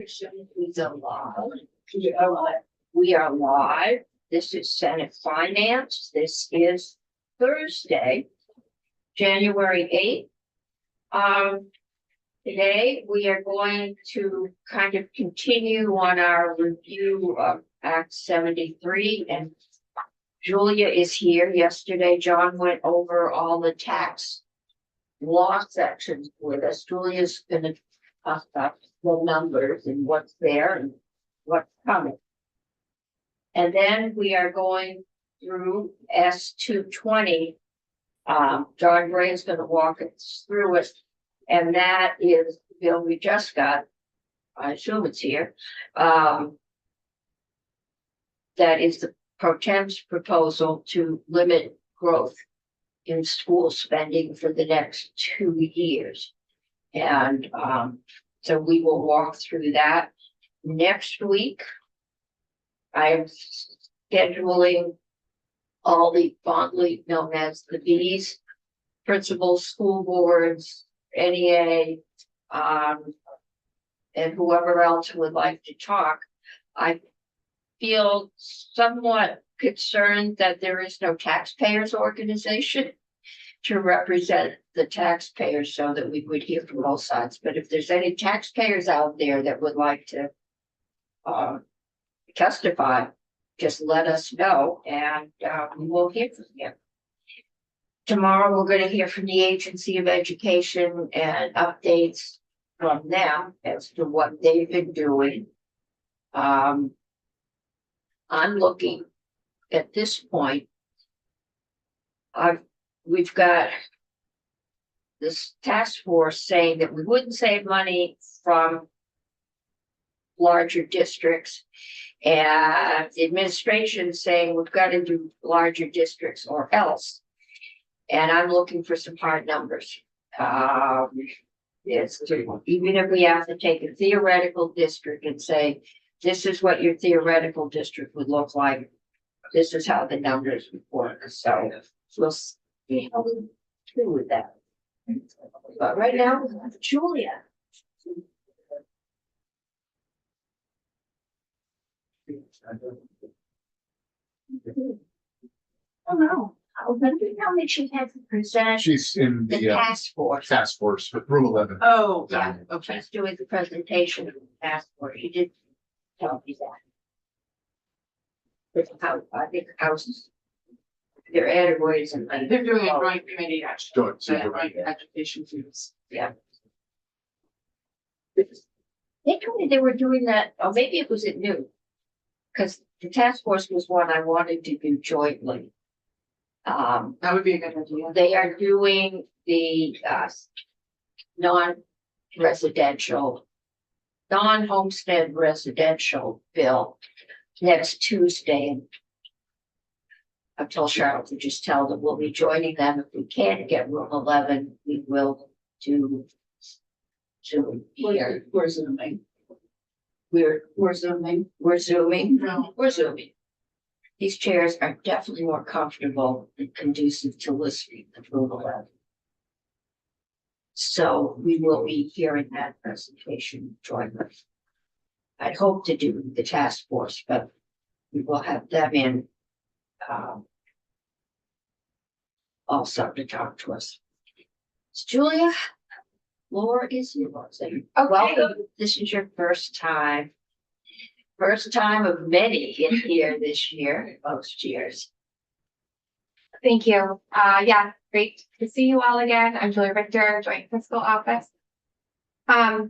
We are live. We are live. This is Senate Finance. This is Thursday, January 8th. Today we are going to kind of continue on our review of Act 73, and Julia is here. Yesterday, John went over all the tax law sections with us. Julia's going to talk about the numbers and what's there and what's coming. And then we are going through S220. John Gray is going to walk us through it. And that is the bill we just got. I assume it's here. That is the pro tem's proposal to limit growth in school spending for the next 2 years. And so we will walk through that next week. I am scheduling all the fondly known as the Bs, principals, school boards, NEA, and whoever else would like to talk. I feel somewhat concerned that there is no taxpayers organization to represent the taxpayers so that we would hear from both sides. But if there's any taxpayers out there that would like to testify, just let us know and we will hear from you. Tomorrow we're going to hear from the Agency of Education and updates from them as to what they've been doing. I'm looking at this point. We've got this task force saying that we wouldn't save money from larger districts, and the administration saying we've got to do larger districts or else. And I'm looking for some hard numbers. Even if we have to take a theoretical district and say, this is what your theoretical district would look like, this is how the numbers would work. So we'll see how we do with that. But right now, we have Julia. Oh no. How did she have to present She's in the the task force? task force with Room 11. Oh, yeah. Okay. She's doing the presentation of the task force. She did tell me that. I think houses. They're added words and They're doing a joint committee action. Joint, So, super. like education teams. Yeah. They told me they were doing that, or maybe it was at noon. Because the task force was one I wanted to do jointly. That would be a good idea. They are doing the non-residential, non-homestead residential bill next Tuesday. And I told Cheryl to just tell them we'll be joining them. If we can't get Room 11, we will do Zoom here. We're zooming. We're Zooming. zooming. No. We're zooming. These chairs are definitely more comfortable and conducive to listening than Room 11. So we will be hearing that presentation jointly. I'd hope to do the task force, but we will have them in also to talk to us. So Julia, floor is yours. Okay. Welcome. This is your first time of many in here this year, most years. Thank you. Yeah, great to see you all again. I'm Julia Richter, Joint Fiscal Office. I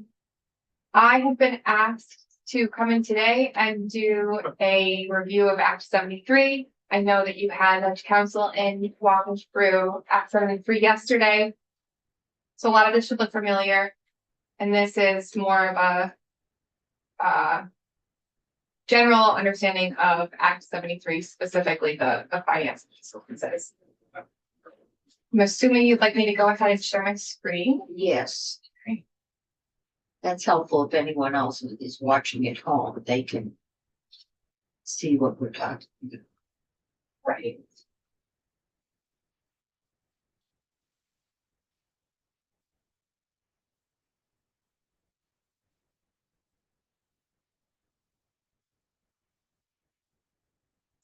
have been asked to come in today and do a review of Act 73. I know that you had a council in walking through Act 73 yesterday. So a lot of this should look familiar. And this is more of a general understanding of Act 73, specifically the finance pieces. I'm assuming you'd like me to go ahead and share my screen. Yes. Great. That's helpful if anyone else is watching at home, they can see what we're talking about. Right.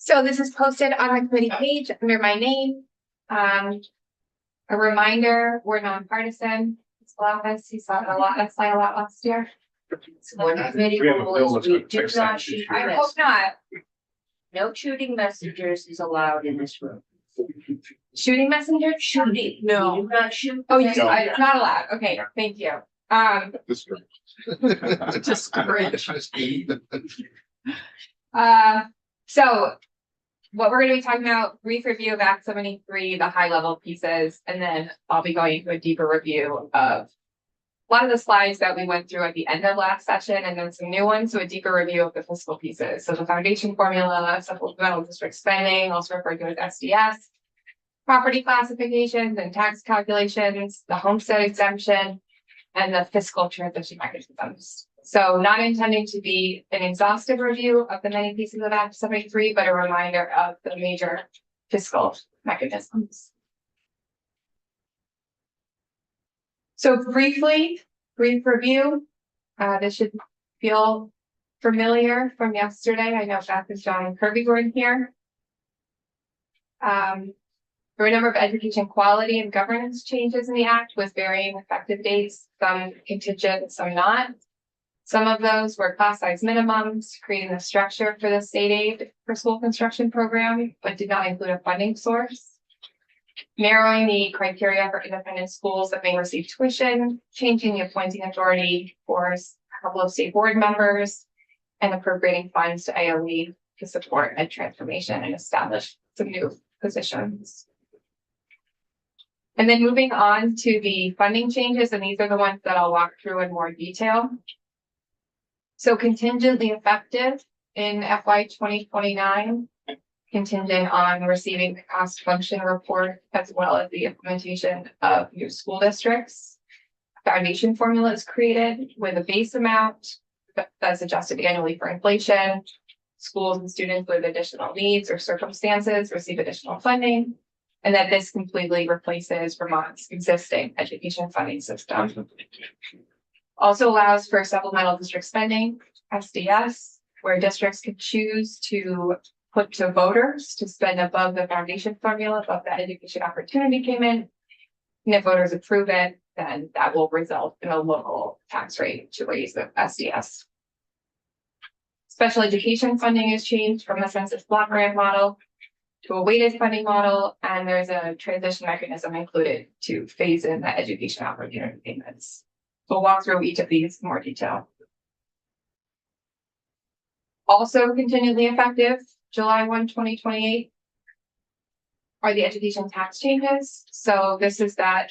So this is posted on the committee page under my name. A reminder, we're nonpartisan. Fiscal office, you saw it a lot, that's a lot last year. So one committee We have a rule bill is that's we gonna do fix not that shoot issue. I hope messages. not. No shooting messengers is allowed in this room. Shooting messenger? Shooting. No. We do not shoot. Oh, you, messengers. it's not allowed. Okay, thank you. Discouraged. So what we're gonna be talking about, brief review of Act 73, the high level pieces, and then I'll be going into a deeper review of a lot of the slides that we went through at the end of last session, and then some new ones, so a deeper review of the fiscal pieces. So the foundation formula, supplemental district spending, also referred to as SDS, property classifications and tax calculations, the homestead exemption, and the fiscal transition mechanisms. So not intending to be an exhaustive review of the many pieces of Act 73, but a reminder of the major fiscal mechanisms. So brief review. This should feel familiar from yesterday. I know Beth and John and Kirby were in here. There were a number of education quality and governance changes in the Act with varying effective dates, some contingent, some not. Some of those were class size minimums, creating a structure for the state aid for school construction program, but did not include a funding source. Narrowing the criteria for independent schools that may receive tuition, changing the appointing authority for a couple of state board members, and appropriating funds to AOE to support ed transformation and establish some new positions. And then moving on to the funding changes, and these are the ones that I'll walk through in more detail. So contingently effective in FY 2029, contingent on receiving the cost function report as well as the implementation of new school districts. Foundation formula is created with a base amount that's adjusted annually for inflation. Schools and students with additional needs or circumstances receive additional funding, and that this completely replaces Vermont's existing education funding system. Also allows for supplemental district spending, SDS, where districts can choose to put to voters to spend above the foundation formula, above the education opportunity payment. And if voters approve it, then that will result in a local tax rate to raise the SDS. Special education funding is changed from a census block grant model to a weighted funding model, and there's a transition mechanism included to phase in the education opportunity payments. We'll walk through each of these in more detail. Also contingently effective, July 1, 2028, are the education tax changes. So this is that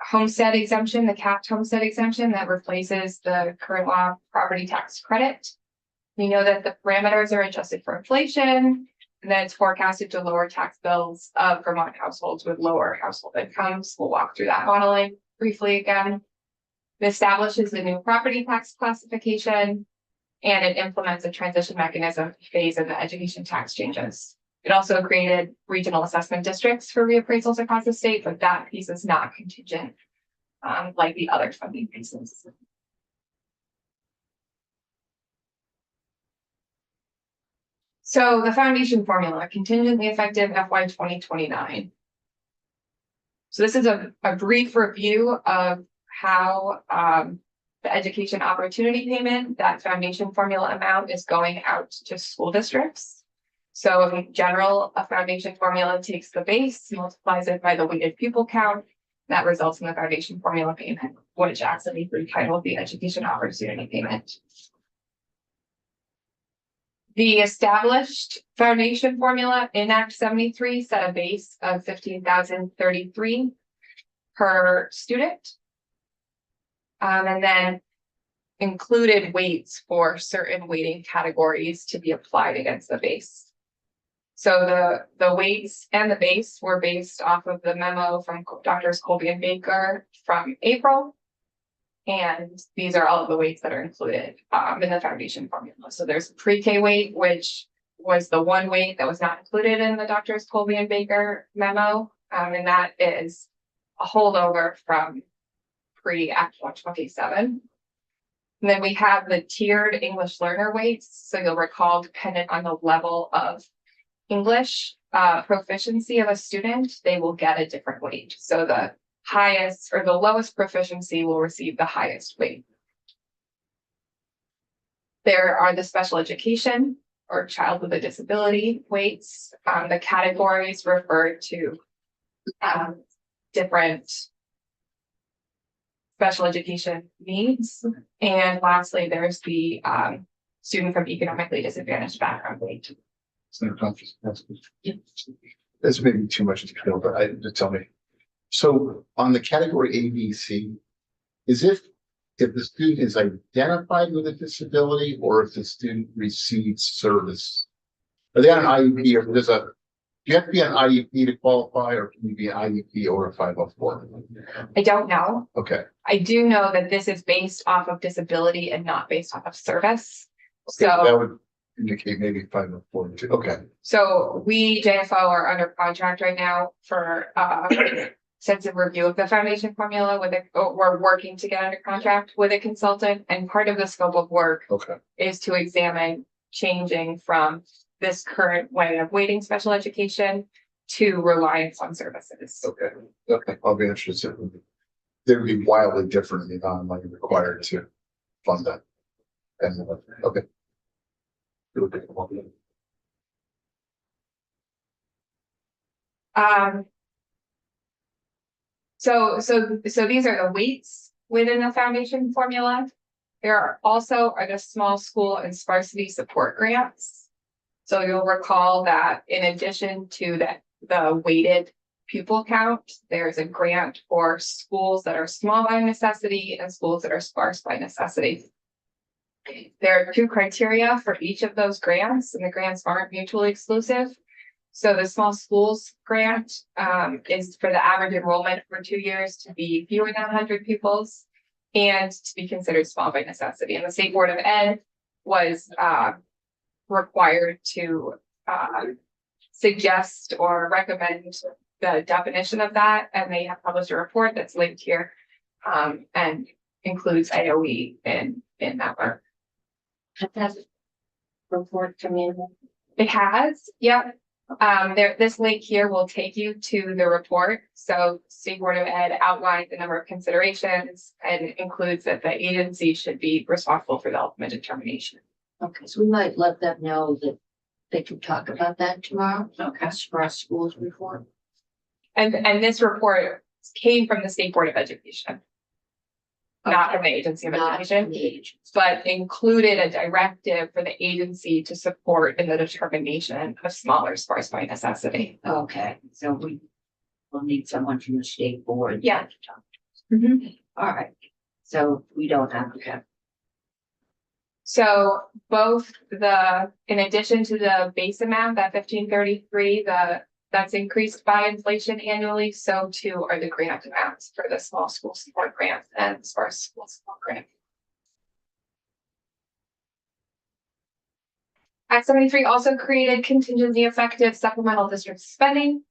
homestead exemption, the capped homestead exemption that replaces the current law property tax credit. We know that the parameters are adjusted for inflation, and that it's forecasted to lower tax bills of Vermont households with lower household incomes. We'll walk through that modeling briefly again. It establishes the new property tax classification, and it implements a transition mechanism to phase in the education tax changes. It also created regional assessment districts for reappraisals across the state, but that piece is not contingent like the other funding pieces. So the foundation formula, contingently effective FY 2029. So this is a brief review of how the education opportunity payment, that foundation formula amount, is going out to school districts. So in general, a foundation formula takes the base, multiplies it by the weighted pupil count. That results in the foundation formula payment, which actually retitled the education opportunity payment. The established foundation formula in Act 73 set a base of $15,033 per student. And then included weights for certain weighting categories to be applied against the base. So the weights and the base were based off of the memo from Drs. Colby and Baker from April. And these are all of the weights that are included in the foundation formula. So there's pre-K weight, which was the one weight that was not included in the Drs. Colby and Baker memo. And that is a holdover from pre-Act 127. And then we have the tiered English learner weights. So you'll recall, dependent on the level of English proficiency of a student, they will get a different weight. So the highest or the lowest proficiency will receive the highest weight. There are the special education or child with a disability weights. The categories refer to different special education needs. And lastly, there's the student from economically disadvantaged background weight. This may be too much detail, but just tell me. So on the category A, B, C, is if the student is identified with a disability or if the student receives service? Are they on an IEP or do you have to be on IEP to qualify, or can you be an IEP or a 504? I don't know. Okay. I do know that this is based off of disability and not based off of service. Okay, So that would indicate maybe 504 too. Okay. So we, JFO, are under contract right now for extensive review of the foundation formula we're working to get under contract with a consultant, and part of the scope of work Okay. is to examine changing from this current way of weighting special education to reliance on services. Okay. Okay. I'll be interested. They would be wildly different in the amount of money required to fund that. And okay. So these are the weights within the foundation formula. There are also the small school and sparsity support grants. So you'll recall that in addition to the weighted pupil count, there's a grant for schools that are small by necessity and schools that are sparse by necessity. There are 2 criteria for each of those grants, and the grants aren't mutually exclusive. So the small schools grant is for the average enrollment for 2 years to be fewer than 100 pupils and to be considered small by necessity. And the State Board of Ed was required to suggest or recommend the definition of that, and they have published a report that's linked here and includes AOE in that work. Has a report come in? It has, yep. This link here will take you to the report. So State Board of Ed outlines a number of considerations and includes that the agency should be responsible for the ultimate determination. Okay, so we might let them know that they can talk about that tomorrow. Okay. For our schools report. And this report came from the State Board of Education, not from the Agency of Not Education, the agency. but included a directive for the agency to support in the determination of smaller sparse by necessity. Okay, so we will need someone from the state board. Yeah. to talk to us. All right, so we don't have to have. So both in addition to the base amount, that 1533, that's increased by inflation annually, so too are the grant amounts for the small school support grant and sparse school support grant. Act 73 also created contingency effective supplemental district spending.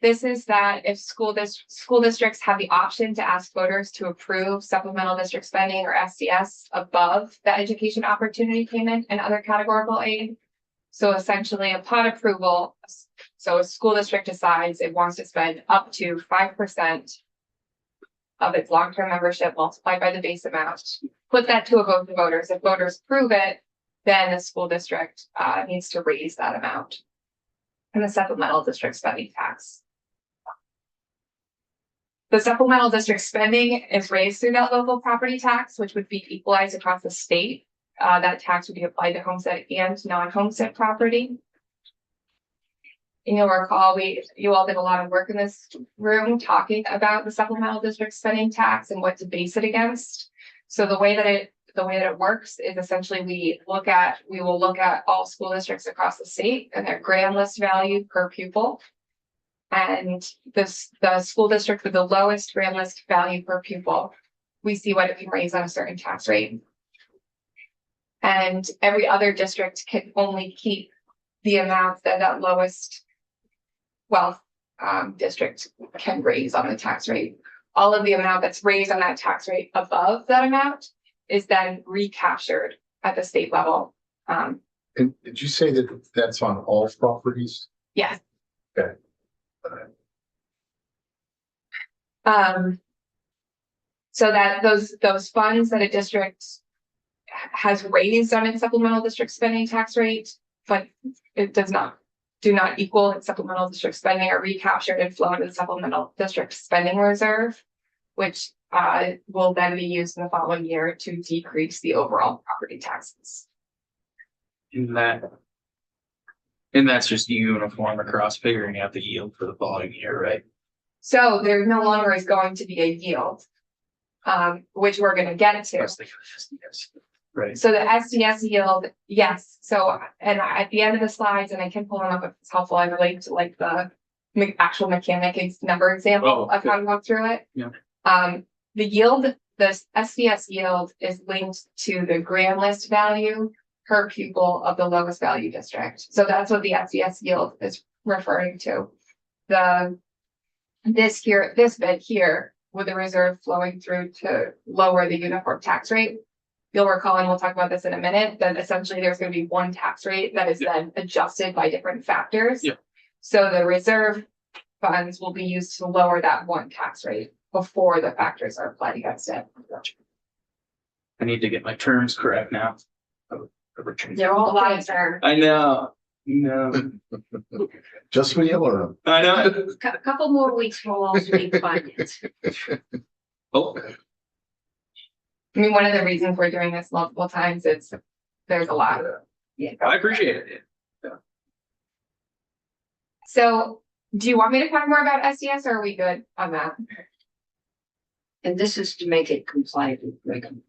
This is that if school districts have the option to ask voters to approve supplemental district spending or SDS above the education opportunity payment and other categorical aid. So essentially upon approval, so a school district decides it wants to spend up to 5% of its long-term membership multiplied by the base amount, put that to a vote of voters. If voters approve it, then the school district needs to raise that amount and the supplemental district spending tax. The supplemental district spending is raised through that local property tax, which would be equalized across the state. That tax would be applied to homestead and non-homestead property. And you'll recall you all did a lot of work in this room talking about the supplemental district spending tax and what to base it against. So the way that it works is essentially we will look at all school districts across the state and their grand list value per pupil. And the school district with the lowest grand list value per pupil, we see what it can raise on a certain tax rate. And every other district can only keep the amount that lowest wealth district can raise on the tax rate. All of the amount that's raised on that tax rate above that amount is then recaptured at the state level. And did you say that that's on all properties? Yes. Okay. So that those funds that a district has raised on its supplemental district spending tax rate, but it do not equal its supplemental district spending, are recaptured and flow into the supplemental district spending reserve, which will then be used in the following year to decrease the overall property taxes. And that's just uniform across figuring out the yield for the following year, right? So there no longer is going to be a yield, which we're going to get to. Yes. Right. So the SDS yield, yes. So, and at the end of the slides, and I can pull them up if it's helpful, I relate to like the actual mechanic number example of how to go through it. Yeah. The yield, the SDS yield is linked to the grand list value per pupil of the lowest value district. So that's what the SDS yield is referring to. This bit here with the reserve flowing through to lower the uniform tax rate. You'll recall, and we'll talk about this in a minute, that essentially there's going to be one tax rate that is then adjusted by different factors. Yeah. So the reserve funds will be used to lower that one tax rate before the factors are applied against it. I need to get my terms correct now. They're all A lot of things. term. I know. No. Just when you learn I know. A couple more weeks, we'll all speak finance. Oh, I mean, one of the reasons we're doing this multiple times is there's a lot. I appreciate it. So do you want me to talk more about SDS or are we good on that? And this is to make it compliant with regulation.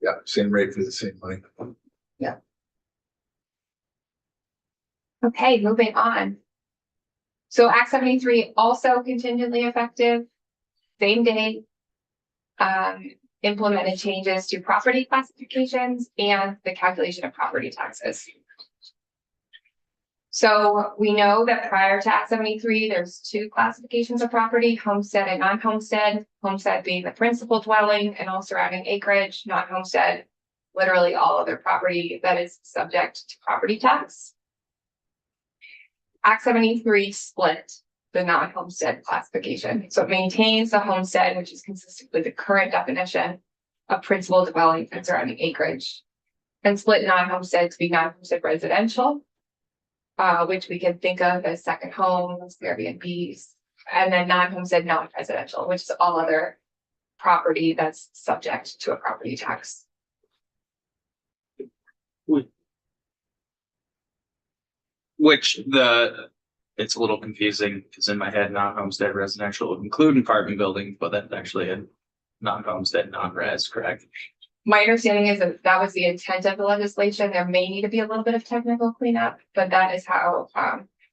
Yeah, same rate for the same money. Okay, moving on. So Act 73 also contingently effective, same day. Implemented changes to property classifications and the calculation of property taxes. So we know that prior to Act 73, there's two classifications of property, homestead and non-homestead. Homestead being the principal dwelling and all surrounding acreage, non-homestead, literally all other property that is subject to property tax. Act 73 split the non-homestead classification. So it maintains the homestead, which is consistent with the current definition of principal dwelling and surrounding acreage, and split non-homestead to be non-homestead residential, which we can think of as second homes, Airbnbs, and then non-homestead non-residential, which is all other property that's subject to a property tax. It's a little confusing because in my head, non-homestead residential would include apartment buildings, but that's actually a non-homestead, non-res, correct? My understanding is that that was the intent of the legislation. There may need to be a little bit of technical cleanup, but that is how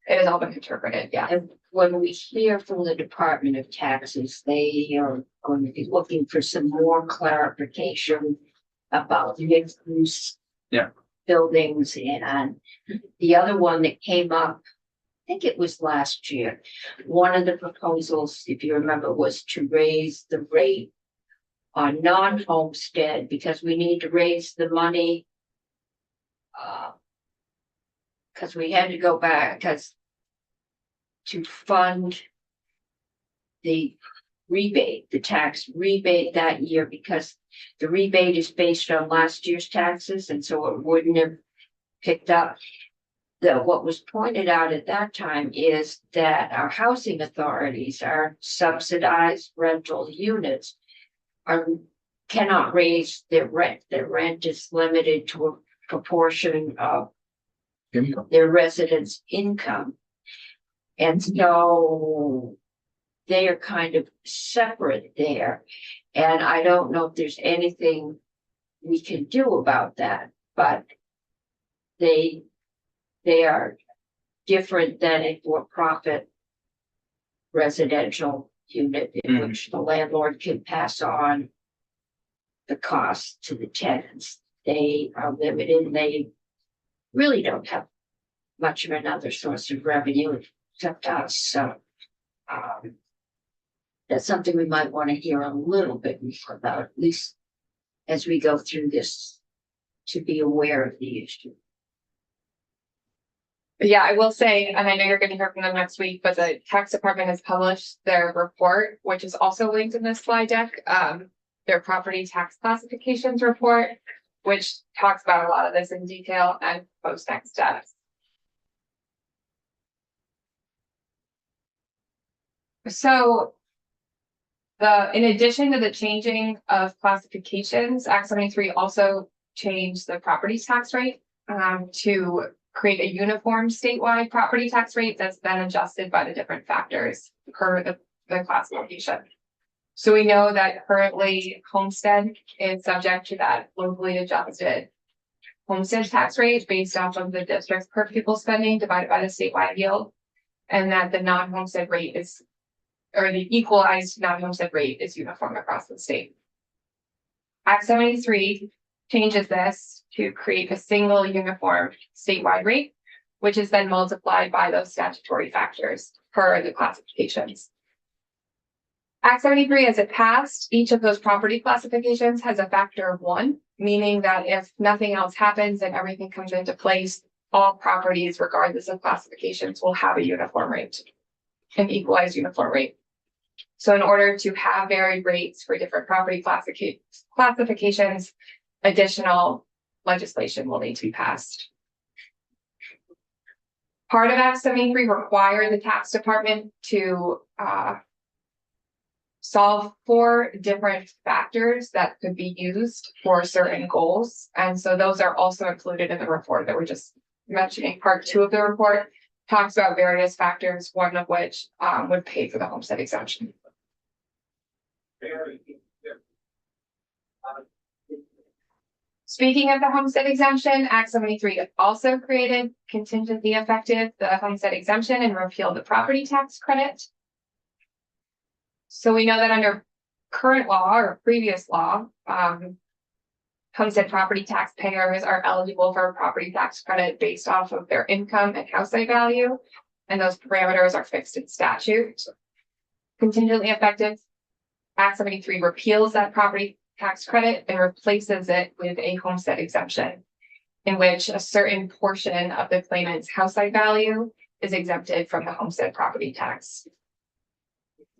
it has all been interpreted. Yeah. And when we hear from the Department of Taxes, they are going to be looking for some more clarification about mixed use. Yeah. Buildings, and the other one that came up, I think it was last year. One of the proposals, if you remember, was to raise the rate on non-homestead because we need to raise the money. Because we had to go back to fund the rebate, the tax rebate that year, because the rebate is based on last year's taxes, and so it wouldn't have picked up. What was pointed out at that time is that our housing authorities, our subsidized rental units, cannot raise their rent. Their rent is limited to a proportion of Income. their residents' income. And so they are kind of separate there. And I don't know if there's anything we can do about that, but they are different than a for-profit residential unit in which the landlord can pass on the cost to the tenants. They are limited and they really don't have much of another source of revenue except us. So that's something we might want to hear a little bit more about, at least as we go through this, to be aware of the issue. Yeah, I will say, and I know you're gonna hear from them next week, but the tax department has published their report, which is also linked in this slide deck. Their property tax classifications report, which talks about a lot of this in detail and post next steps. So in addition to the changing of classifications, Act 73 also changed the property tax rate to create a uniform statewide property tax rate that's then adjusted by the different factors per the classification. So we know that currently homestead is subject to that locally adjusted homestead tax rate based off of the district's per pupil spending divided by the statewide yield. And that the non-homestead rate is, or the equalized non-homestead rate is uniform across the state. Act 73 changes this to create a single uniform statewide rate, which is then multiplied by those statutory factors per the classifications. Act 73, as it passed, each of those property classifications has a factor of 1, meaning that if nothing else happens and everything comes into place, all properties, regardless of classifications, will have a uniform rate, an equalized uniform rate. So in order to have varied rates for different property classifications, additional legislation will need to be passed. Part of Act 73 required the tax department to solve 4 different factors that could be used for certain goals. And so those are also included in the report that we're just mentioning. Part 2 of the report talks about various factors, one of which would pay for the homestead exemption. Speaking of the homestead exemption, Act 73 also created contingently effective the homestead exemption and repealed the property tax credit. So we know that under current law or previous law, homestead property tax payers are eligible for a property tax credit based off of their income and house site value, and those parameters are fixed in statute. Contingently effective, Act 73 repeals that property tax credit and replaces it with a homestead exemption, in which a certain portion of the claimant's house site value is exempted from the homestead property tax.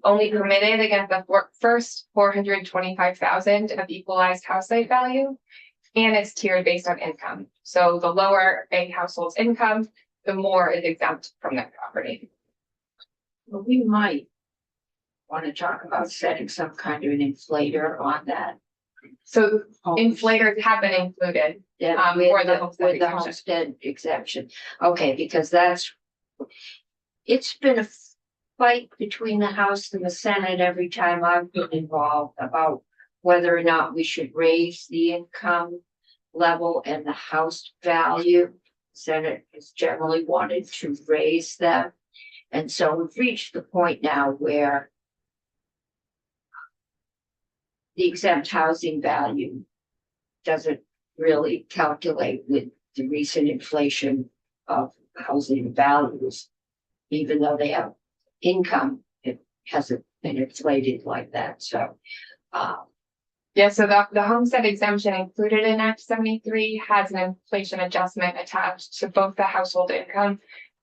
Only permitted against the first 425,000 of equalized house site value, and it's tiered based on income. So the lower a household's income, the more is exempt from that property. Well, we might want to talk about setting some kind of an inflator on that. So inflators have been included. Yeah, for the with homestead the exemption. homestead exemption. Okay, because it's been a fight between the House and the Senate every time I've been involved about whether or not we should raise the income level and the house value. Senate has generally wanted to raise them. And so we've reached the point now where the exempt housing value doesn't really calculate with the recent inflation of housing values, even though they have income, it hasn't been inflated like that. So, Yeah, so the homestead exemption included in Act 73 has an inflation adjustment attached to both the household income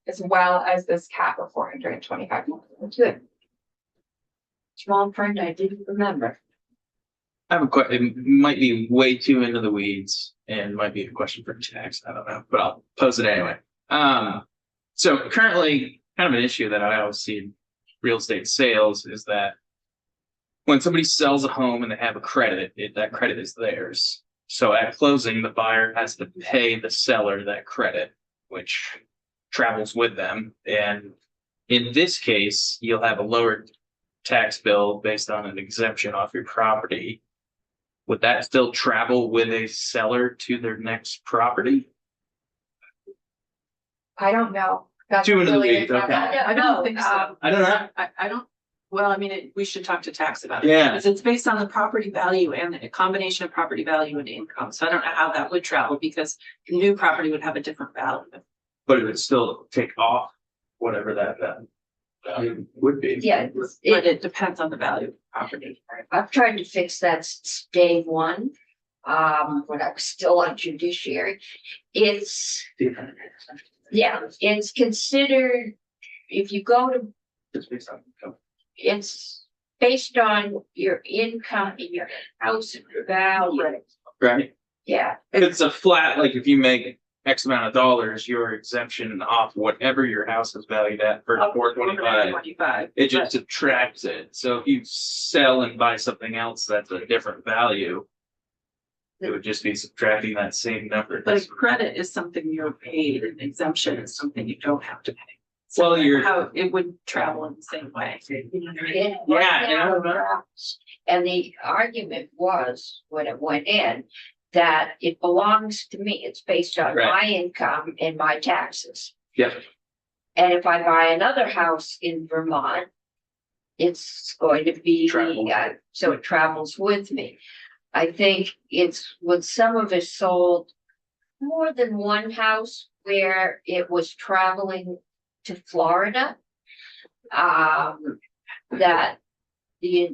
as well as this cap of 425. good. Small print, I didn't remember. I have a question. It might be way too into the weeds and might be a question for tax. I don't know, but I'll pose it anyway. So currently, kind of an issue that I always see in real estate sales is that when somebody sells a home and they have a credit, that credit is theirs. So at closing, the buyer has to pay the seller that credit, which travels with them. And in this case, you'll have a lower tax bill based on an exemption off your property. Would that still travel with a seller to their next property? I don't know. That's Too into the really weeds, okay. I don't think so. I don't know. I don't, well, I mean, we should talk to tax about it. Yeah. Because it's based on the property value and a combination of property value and income. So I don't know how that would travel because the new property would have a different value. But it would still take off whatever that Would be. Yeah, But it, it depends on the value of the property. I've tried to fix that since day one, when I was still on judiciary. It's, yeah, it's considered, if you go to, it's based on your income in your house value. Right? Yeah, It's a flat, like if you make X amount of dollars, your exemption off whatever your house is valued at for Up to 425. 425. It just subtracts it. So if you sell and buy something else that's a different value, it would just be subtracting that same number. But a credit is something you're paid, an exemption is something you don't have to pay. Well, you're- How it would travel in the same way. Yeah. And the argument was, when it went in, that it belongs to me. It's based on Right. my income and my taxes. Yep. And if I buy another house in Vermont, it's going to be, Travel. so it travels with me. I think it's when some of us sold more than one house where it was traveling to Florida. That the,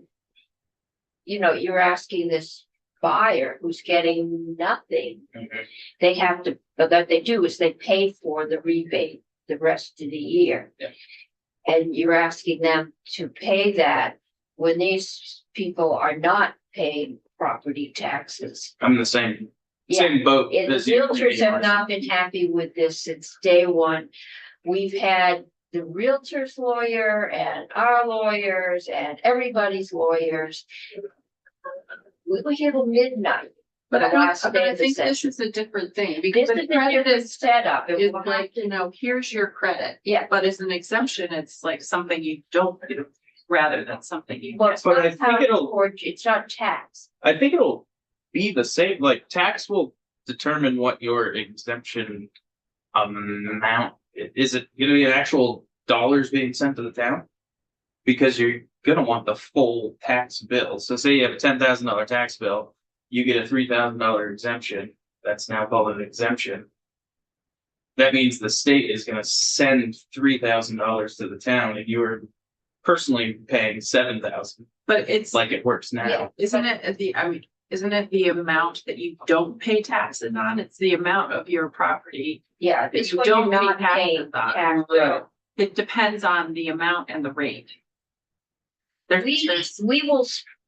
you're asking this buyer who's getting nothing. They have to, but what they do is they pay for the rebate the rest of the year. Yeah. And you're asking them to pay that when these people are not paying property taxes. I'm the same Yeah. same boat. And the as you. realtors have not been happy with this since day one. We've had the realtor's lawyer and our lawyers and everybody's lawyers. We were here till midnight. But The last day I of the think this session. is a different thing This because is the a credit different is setup. It is will like, here's your credit. Yeah. But as an exemption, it's like something you don't do rather than something you Well, get. it's But I not think how it'll- it's not tax. I think it'll be the same, like tax will determine what your exemption amount, is it gonna be an actual dollars being sent to the town? Because you're gonna want the full tax bill, so say you have a $10,000 tax bill, you get a $3,000 exemption, that's now called an exemption. That means the state is gonna send $3,000 to the town and you're personally paying 7,000, But it's like it works Yeah. now. isn't it isn't it the amount that you don't pay taxes on? It's the amount of your property. Yeah, That it's you what you're don't pay not paying taxes on. tax. Right. It depends on the amount and the rate. There's We will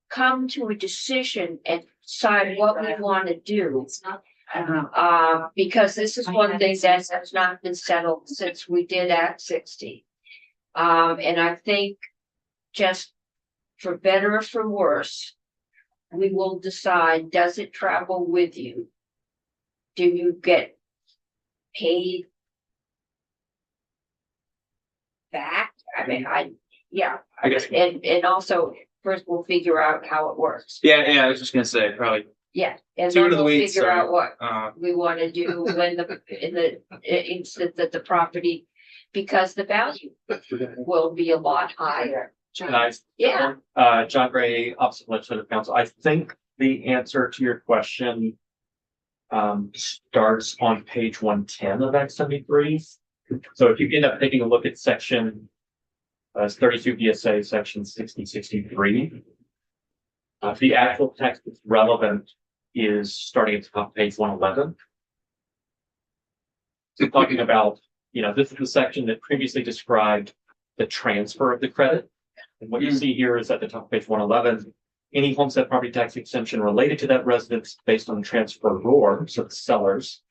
come to a decision and decide what we want to do. it's not, I don't know. Because this is one thing that has not been settled since we did Act 60. And I think just for better or for worse, we will decide, does it travel with you? Do you get paid back? I mean, yeah, I guess. and also first we'll figure out how it works. Yeah, I was just gonna say, probably, Yeah, and Two then to the we'll weeds, figure sorry. out what uh, we want to do when in the instant that the property, because the value will be a lot higher. Nice. Yeah, John Gray, opposite legislative council. I think the answer to your question starts on page 110 of Act 73. So if you end up taking a look at section 32 VSA, section 6063, the actual text that's relevant is starting at the top of page 111. So talking about, this is the section that previously described the transfer of the credit. And what you see here is at the top of page 111, any homestead property tax exemption related to that residence based on the transfer roar, so the seller's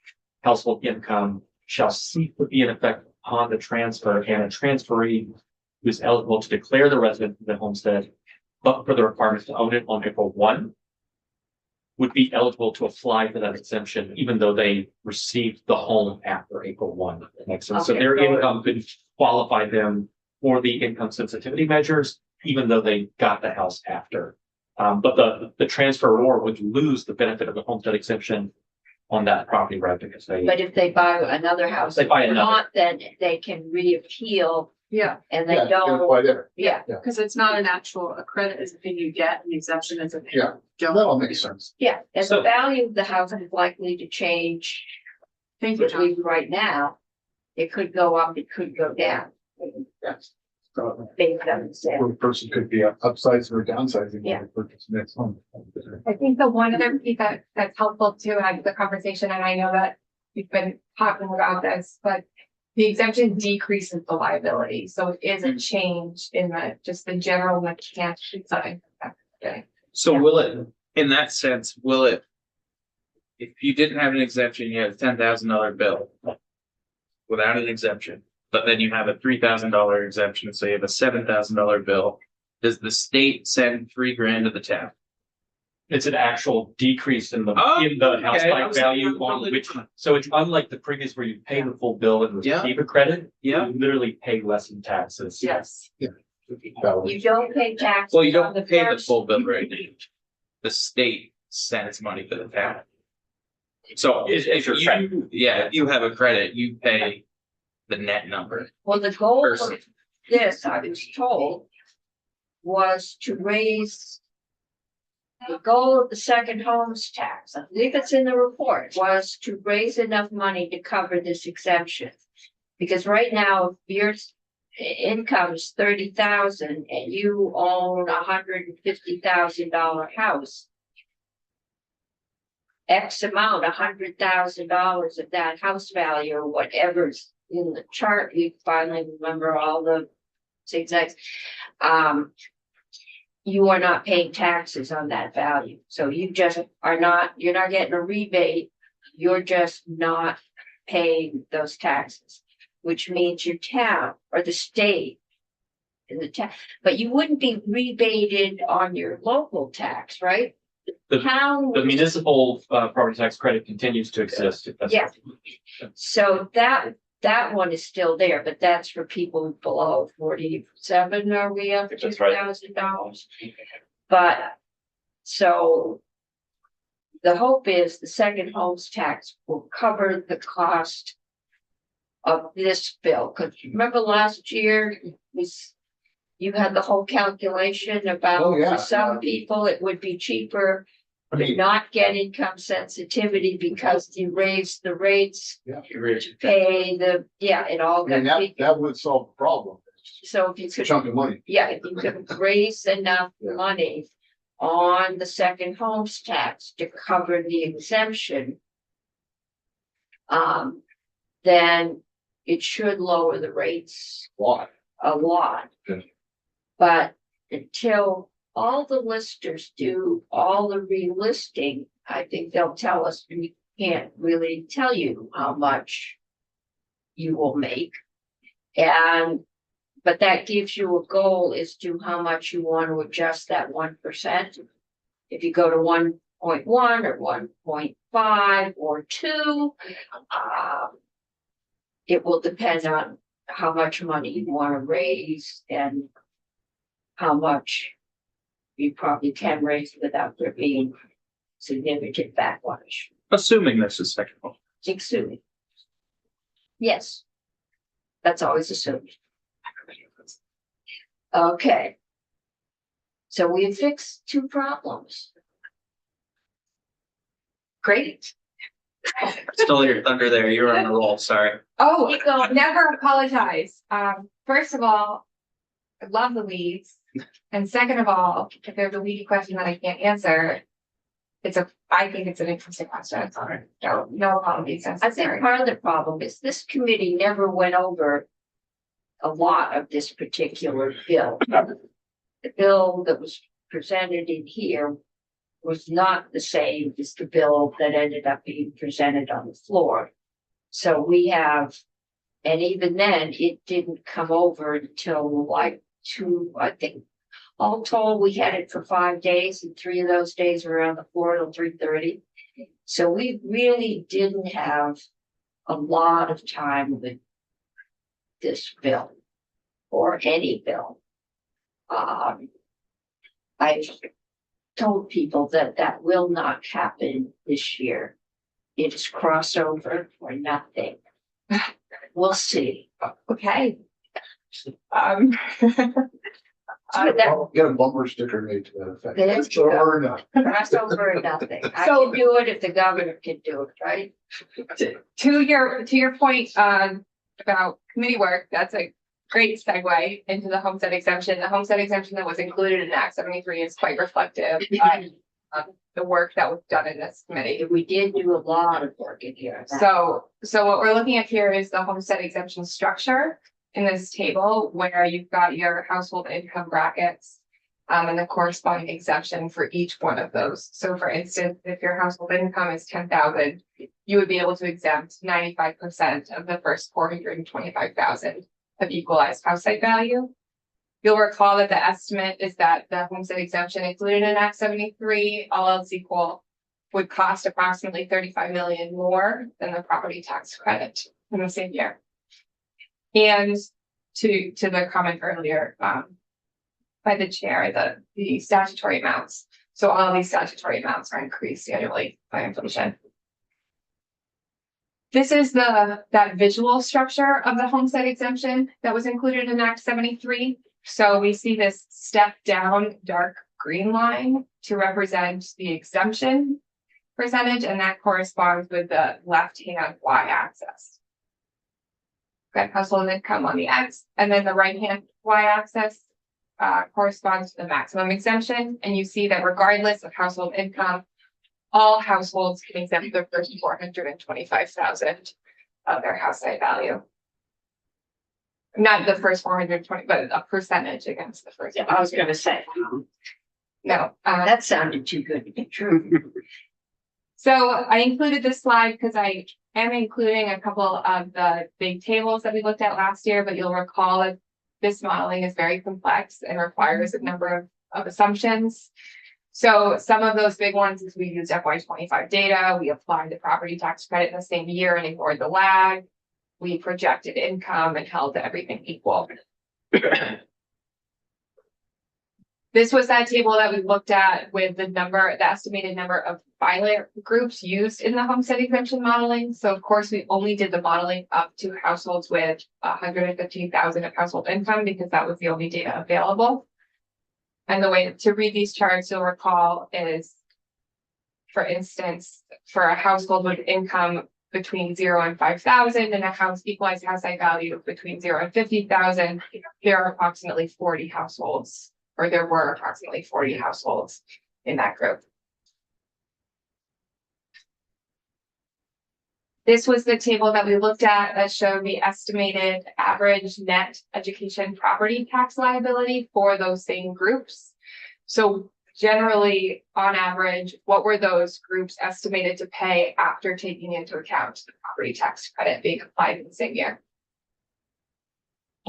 household income shall cease to be in effect upon the transfer, and a transferee who is eligible to declare the resident of the homestead, but for the requirements to own it on April 1, would be eligible to apply for that exemption, even though they received the home after April 1. That makes sense. So Okay. their income could qualify them for the income sensitivity measures, even though they got the house after. But the transferor would lose the benefit of the homestead exemption on that property, right? Because they, but if they buy another house, They buy or another. not, then they can reappeal Yeah, and they Yeah, don't, quite there. yeah, because it's not an actual, a credit is a thing you get, an exemption is a thing. Yeah. you That don't. all makes sense. yeah. And the So- value of the house is likely to change, Thank you, at John. least right now. It could go up, it could go down. Yes. make them say. Or a person could be upsizing or downsizing. Yeah. when they purchase the next home. I think the one other piece that's helpful to add to the conversation, and I know that we've been talking about this, but the exemption decreases the liability, so it is a change in just the general mechanics side. So will it, in that sense, will it? If you didn't have an exemption, you had a $10,000 bill. Without an exemption, but then you have a $3,000 exemption, so you have a $7,000 bill. Does the state send $3,000 to the town? It's an actual decrease in the, Oh, in the house okay. I type was value thinking on totally which, different. so it's unlike the previous where you pay the full bill and Yeah. receive a credit. Yeah. You literally pay less in taxes. Yes. You don't pay taxes. Well, you on don't pay the first- full bill rate. The state sends money to the town. So It's your credit. if you have a credit, you pay the net number. Well, the goal of Person. this, I was told, was to raise. The goal of the second homes tax, I believe it's in the report, was to raise enough money to cover this exemption. Because right now, if your income is 30,000 and you own $150,000 house. X amount, $100,000 of that house value or whatever's in the chart, you finally remember all the zigzags. You are not paying taxes on that value, so you just are not, you're not getting a rebate, you're just not paying those taxes. Which means your town or the state. In the town, but you wouldn't be rebated on your local tax, right? The- Town. The municipal property tax credit continues to exist. if that's- Yeah. So that one is still there, but that's for people below 47, are we up to That's right. $2,000? But, so. The hope is the second homes tax will cover the cost. Of this bill, because remember last year was. You had the whole calculation about Oh, yeah. for some people, it would be cheaper. I To mean, not get income sensitivity because you raised the rates to pay the, yeah, it all I mean, got. that would solve the problem. So if you It's a could, chunk of money. yeah, if you could raise enough Yeah. money on the second homes tax to cover the exemption. Then it should lower the rates Why? a lot. Yeah. But until all the listers do all the relisting, I think they'll tell us, we can't really tell you how much you will make. But that gives you a goal as to how much you want to adjust that 1%. If you go to 1.1 or 1.5 or 2, it will depend on how much money you want to raise and how much you probably can raise without there being significant backlash. Assuming this is second home. Assuming. Yes. That's always assumed. Okay. So we fixed 2 problems. Great. Still your thunder there, you're on the roll, sorry. Oh, Keep going. never apologize. First of all, I love the weeds. And second of all, if there's a weedy question that I can't answer, I think it's an interesting question. No apologies I think necessary. part of the problem is this committee never went over a lot of this particular bill. The bill that was presented in here was not the same as the bill that ended up being presented on the floor. So we have, and even then, it didn't come over until like 2, I think. All told, we had it for 5 days and 3 of those days were on the floor till 3:30. So we really didn't have a lot of time with this bill or any bill. I told people that will not happen this year. It is crossover or nothing. We'll see. Okay. Get a bumper sticker made to that effect. There you go. Or not. Crossover or nothing. I So- can do it if the governor can do it, right? To your point, about committee work, that's a great segue into the homestead exemption. The homestead exemption that was included in Act 73 is quite reflective of the work that was done in this committee. We did do a lot of work in here. So what we're looking at here is the homestead exemption structure in this table where you've got your household income brackets. And the corresponding exemption for each one of those. So for instance, if your household income is 10,000, you would be able to exempt 95% of the first 425,000 of equalized house site value. You'll recall that the estimate is that the homestead exemption included in Act 73, all else equal, would cost approximately 35 million more than the property tax credit in the same year. And to the comment earlier, by the chair, the statutory amounts. So all of these statutory amounts are increased annually by inflation. This is that visual structure of the homestead exemption that was included in Act 73. So we see this step down dark green line to represent the exemption percentage, and that corresponds with the left-hand y-axis. Got household income on the X, and then the right-hand y-axis corresponds to the maximum exemption, and you see that regardless of household income, all households can exempt the first 425,000 of their house site value. Not the first 420, but a percentage against the first. I was gonna say, No, that sounded too good to be true. so I included this slide because I am including a couple of the big tables that we looked at last year, but you'll recall that this modeling is very complex and requires a number of assumptions. So some of those big ones is we used FY25 data, we applied the property tax credit in the same year and ignored the lag. We projected income and held everything equal. This was that table that we looked at with the estimated number of filer groups used in the homestead exemption modeling. So of course, we only did the modeling up to households with 115,000 of household income because that was the only data available. And the way to read these charts, you'll recall, is, for instance, for a household with income between 0 and 5,000 and a equalized house site value between 0 and 50,000, there are approximately 40 households. Or there were approximately 40 households in that group. This was the table that we looked at that showed the estimated average net education property tax liability for those same groups. So generally, on average, what were those groups estimated to pay after taking into account the property tax credit being applied in the same year?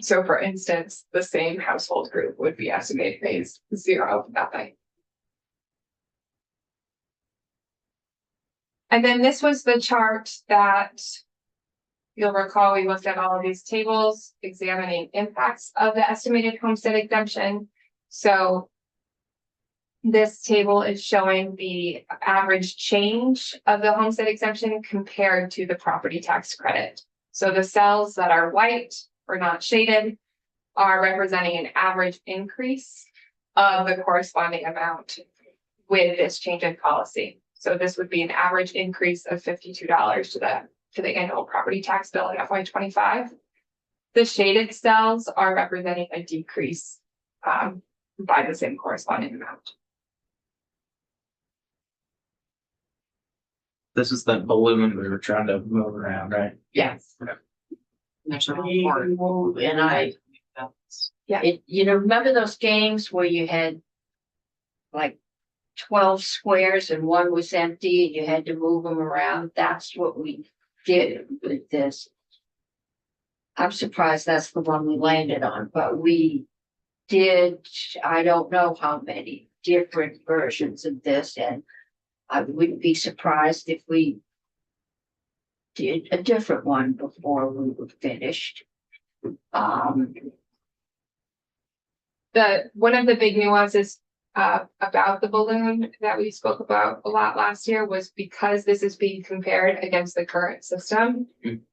So for instance, the same household group would be estimated to pay 0, nothing. And then this was the chart that you'll recall we looked at all of these tables, examining impacts of the estimated homestead exemption. So this table is showing the average change of the homestead exemption compared to the property tax credit. So the cells that are white or not shaded are representing an average increase of the corresponding amount with this change in policy. So this would be an average increase of $52 to the annual property tax bill in FY25. The shaded cells are representing a decrease by the same corresponding amount. This is the balloon we were trying to move around, right? Yes. There's a We report. move, and Yeah. remember those games where you had like 12 squares and one was empty and you had to move them around? That's what we did with this. I'm surprised that's the one we landed on, but we did, I don't know how many different versions of this, and I wouldn't be surprised if we did a different one before we were finished. One of the big nuances about the balloon that we spoke about a lot last year was because this is being compared against the current system,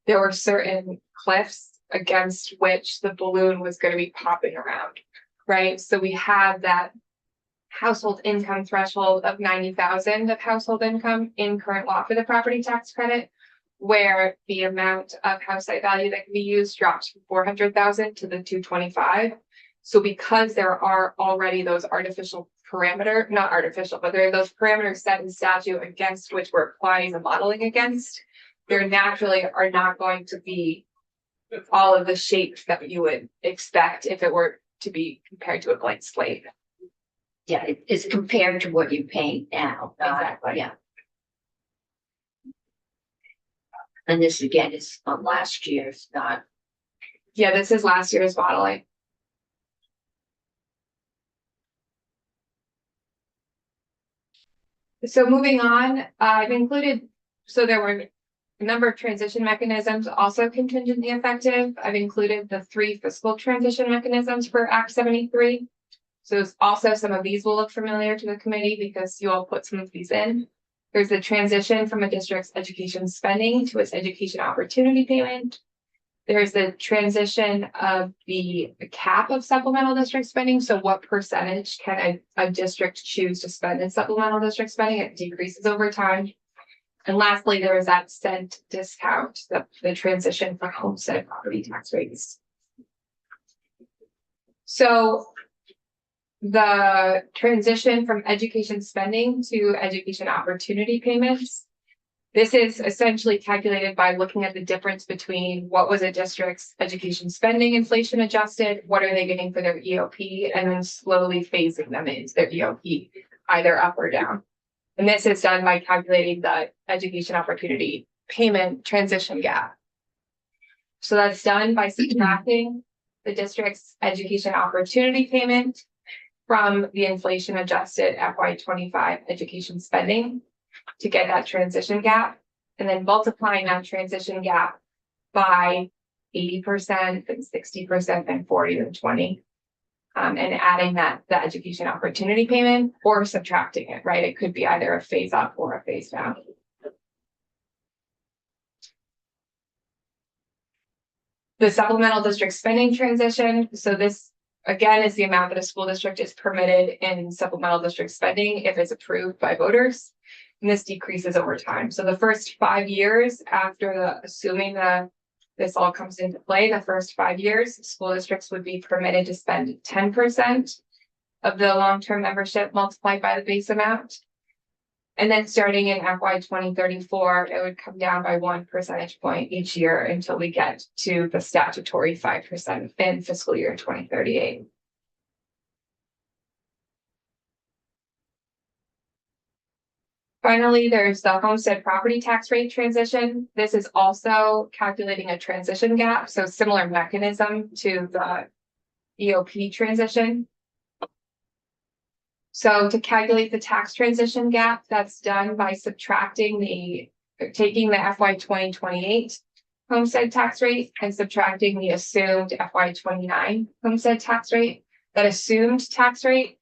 there were certain cliffs against which the balloon was going to be popping around, right? So we had that household income threshold of 90,000 of household income in current law for the property tax credit. where the amount of house site value that can be used drops from 400,000 to the 225. So because there are already those artificial parameter, not artificial, but there are those parameters set in statute against which we're applying the modeling against, there naturally are not going to be all of the shapes that you would expect if it were to be compared to a blank slate. Yeah, it's compared to what you paint now. Exactly. Yeah. And this again is on last year's, not, Yeah, this is last year's modeling. So moving on, I've included, so there were a number of transition mechanisms also contingently effective. I've included the 3 fiscal transition mechanisms for Act 73. So also some of these will look familiar to the committee because you all put some of these in. There's the transition from a district's education spending to its education opportunity payment. There's the transition of the cap of supplemental district spending. So what percentage can a district choose to spend in supplemental district spending? It decreases over time. And lastly, there is that cent discount, the transition for homestead property tax rates. So the transition from education spending to education opportunity payments. This is essentially calculated by looking at the difference between what was a district's education spending inflation adjusted, what are they getting for their EOP, and then slowly phasing them into their EOP, either up or down. And this is done by calculating the education opportunity payment transition gap. So that's done by subtracting the district's education opportunity payment from the inflation adjusted FY25 education spending to get that transition gap, and then multiplying that transition gap by 80% and 60% and 40 and 20. And adding that the education opportunity payment or subtracting it, right? It could be either a phase up or a phase down. The supplemental district spending transition. So this again is the amount that a school district is permitted in supplemental district spending if it's approved by voters. And this decreases over time. So the first 5 years after assuming this all comes into play, the first 5 years, school districts would be permitted to spend 10% of the long-term membership multiplied by the base amount. And then starting in FY 2034, it would come down by 1 percentage point each year until we get to the statutory 5% in fiscal year 2038. Finally, there's the homestead property tax rate transition. This is also calculating a transition gap, so similar mechanism to the EOP transition. So to calculate the tax transition gap, that's done by taking the FY 2028 homestead tax rate and subtracting the assumed FY 29 homestead tax rate. That assumed tax rate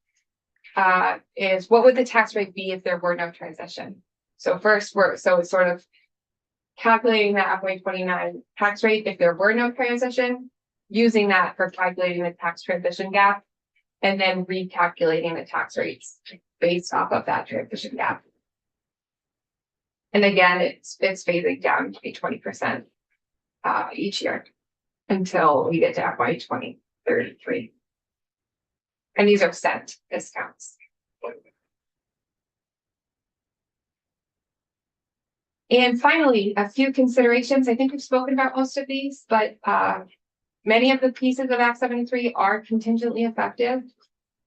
is what would the tax rate be if there were no transition? So first it's sort of calculating the FY 29 tax rate if there were no transition, using that for calculating the tax transition gap, and then recalculating the tax rates based off of that transition gap. And again, it's phasing down to be 20% each year until we get to FY 2033. And these are cent discounts. And finally, a few considerations. I think we've spoken about most of these, but many of the pieces of Act 73 are contingently effective.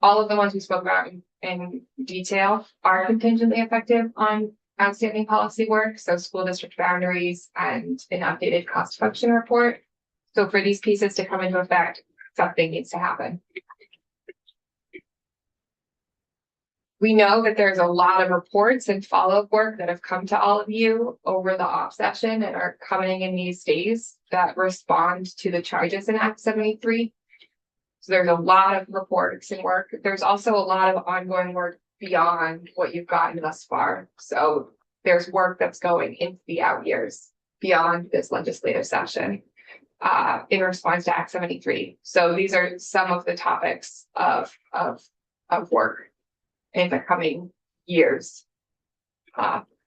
All of the ones we spoke about in detail are contingently effective on outstanding policy work, so school district boundaries and an updated cost function report. So for these pieces to come into effect, something needs to happen. We know that there's a lot of reports and follow-up work that have come to all of you over the off session and are coming in these days that respond to the charges in Act 73. So there's a lot of reports and work. There's also a lot of ongoing work beyond what you've gotten thus far. So there's work that's going into the out years beyond this legislative session in response to Act 73. So these are some of the topics of work in the coming years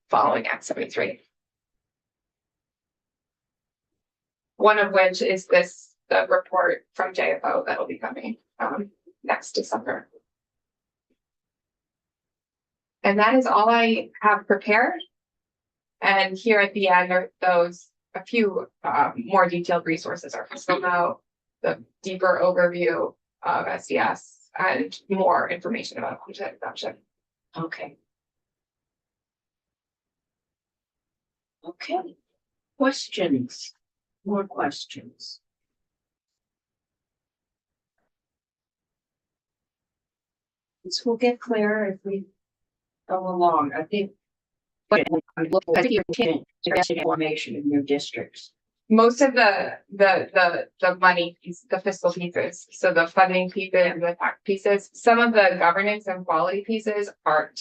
following Act 73. one of which is the report from JFO that'll be coming, next December. And that is all I have prepared. And here at the end are a few, more detailed resources are fiscal note, the deeper overview of SDS, and more information about Homestead Exemption. Okay. Okay, questions, more questions? This will get clearer if we go along, I think. But I'm looking at your information in your districts. Most of the money, the fiscal pieces, so the funding pieces and the tax pieces, some of the governance and quality pieces are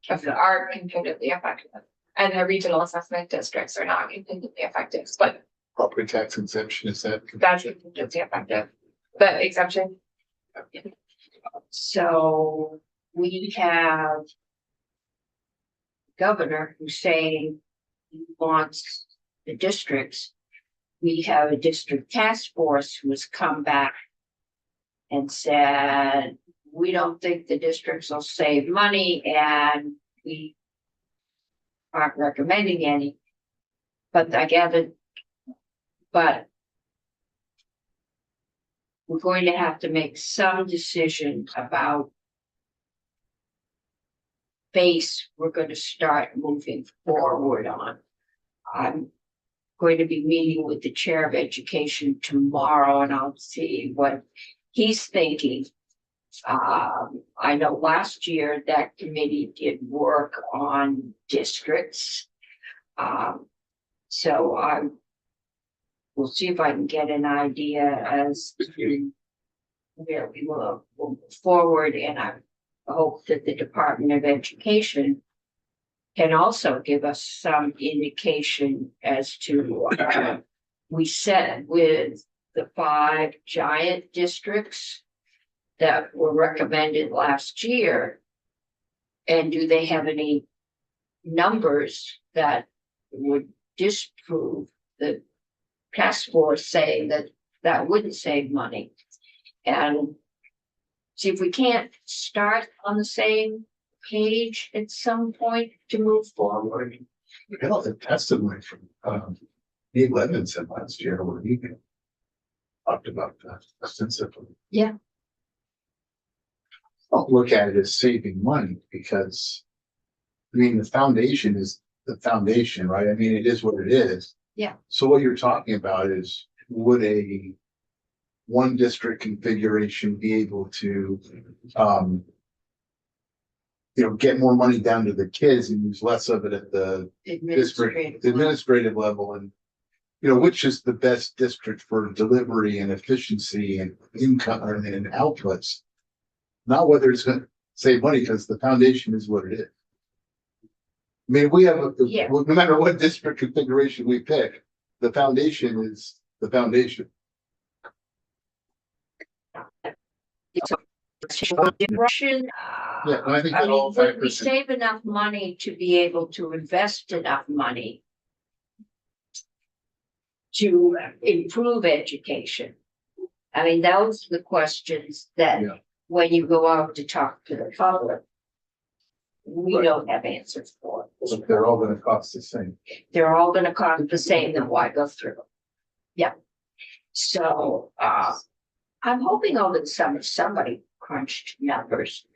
contingently effective. And the regional assessment districts are not contingently effective, but Property tax exemption, is that? that's contingently effective. The exemption, So we have governor who's saying he wants the districts. We have a district task force who has come back and said, we don't think the districts will save money and we aren't recommending any. But I gather, but we're going to have to make some decision about base we're going to start moving forward on. I'm going to be meeting with the chair of education tomorrow and I'll see what he's thinking. I know last year that committee did work on districts. So we'll see if I can get an idea as to where we will move forward, and I hope that the Department of Education can also give us some indication as to we set with the 5 giant districts that were recommended last year. And do they have any numbers that would disprove the task force saying that wouldn't save money? And see if we can't start on the same page at some point to move forward. We got all the testimony from, Nate Levinson last year, where he talked about that extensively. Yeah. I'll look at it as saving money because, I mean, the foundation is the foundation, right? I mean, it is what it is. Yeah. So what you're talking about is, would a one district configuration be able to, get more money down to the kids and use less of it at the administrative level, and which is the best district for delivery and efficiency and income and outputs, not whether it's going to save money, because the foundation is what it is. I mean, we have no matter what district configuration we pick, the foundation is the foundation. Direction. Yeah, and I think that all would we factors in. save enough money to be able to invest enough money to improve education? I mean, those are the questions that Yeah. when you go out to talk to the public, we Right. don't have answers for. But they're all gonna cost the same. They're all gonna cost the same, then why go through? Yeah. So, I'm hoping over the summer, somebody crunched numbers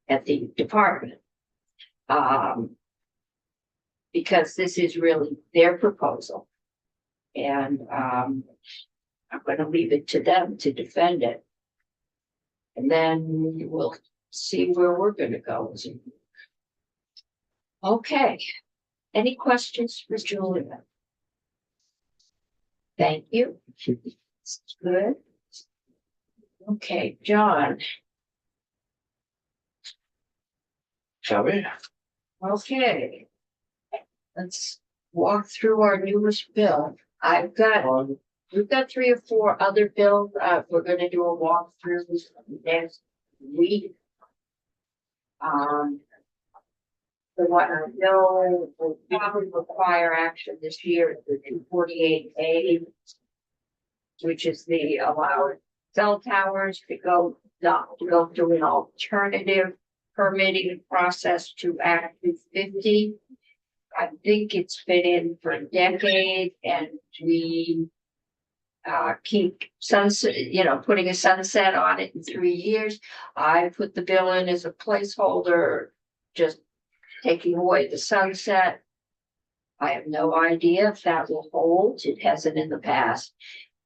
at the department. Because this is really their proposal. And, I'm gonna leave it to them to defend it. And then we'll see where we're gonna go. Okay, any questions for Julia? Thank you. Good. Okay, John. Shall we? Okay. Let's walk through our newest bill. We've got 3 or 4 other bills. We're gonna do a walkthrough next week. The one I know will probably require action this year is the 248A. which is the allowed cell towers to go, not to go through an alternative permitting process to Act 250. I think it's been in for a decade, and we keep sunset, putting a sunset on it in 3 years. I put the bill in as a placeholder, just taking away the sunset. I have no idea if that will hold. It hasn't in the past.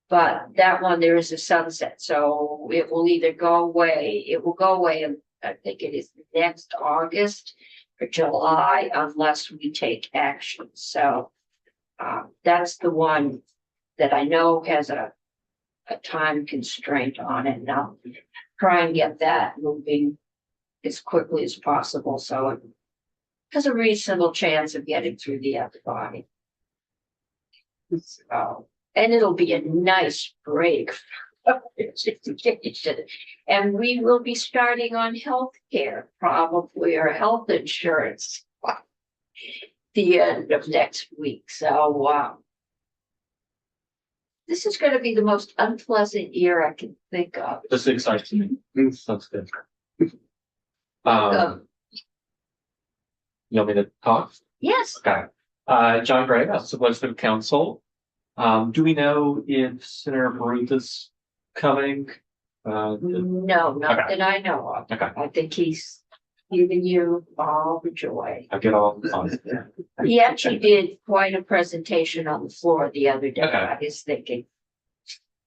But that one, there is a sunset, so it will either go away, it will go away, and I think it is next August or July, unless we take action. So that's the one that I know has a time constraint on it. And I'll try and get that moving as quickly as possible, so it has a reasonable chance of getting through the other body. So, and it'll be a nice break from education. And we will be starting on healthcare, probably, or health insurance the end of next week. So this is going to be the most unpleasant year I can think of. This excites me. Sounds good. You want me to talk? Yes. Okay. John Gray, Office of Legislative Counsel. Do we know if Senator Baruth is coming? No, not that I know of. Okay. I think he's giving you all the joy. I get all the fun. He actually did quite a presentation on the floor the other day. Okay. I was thinking,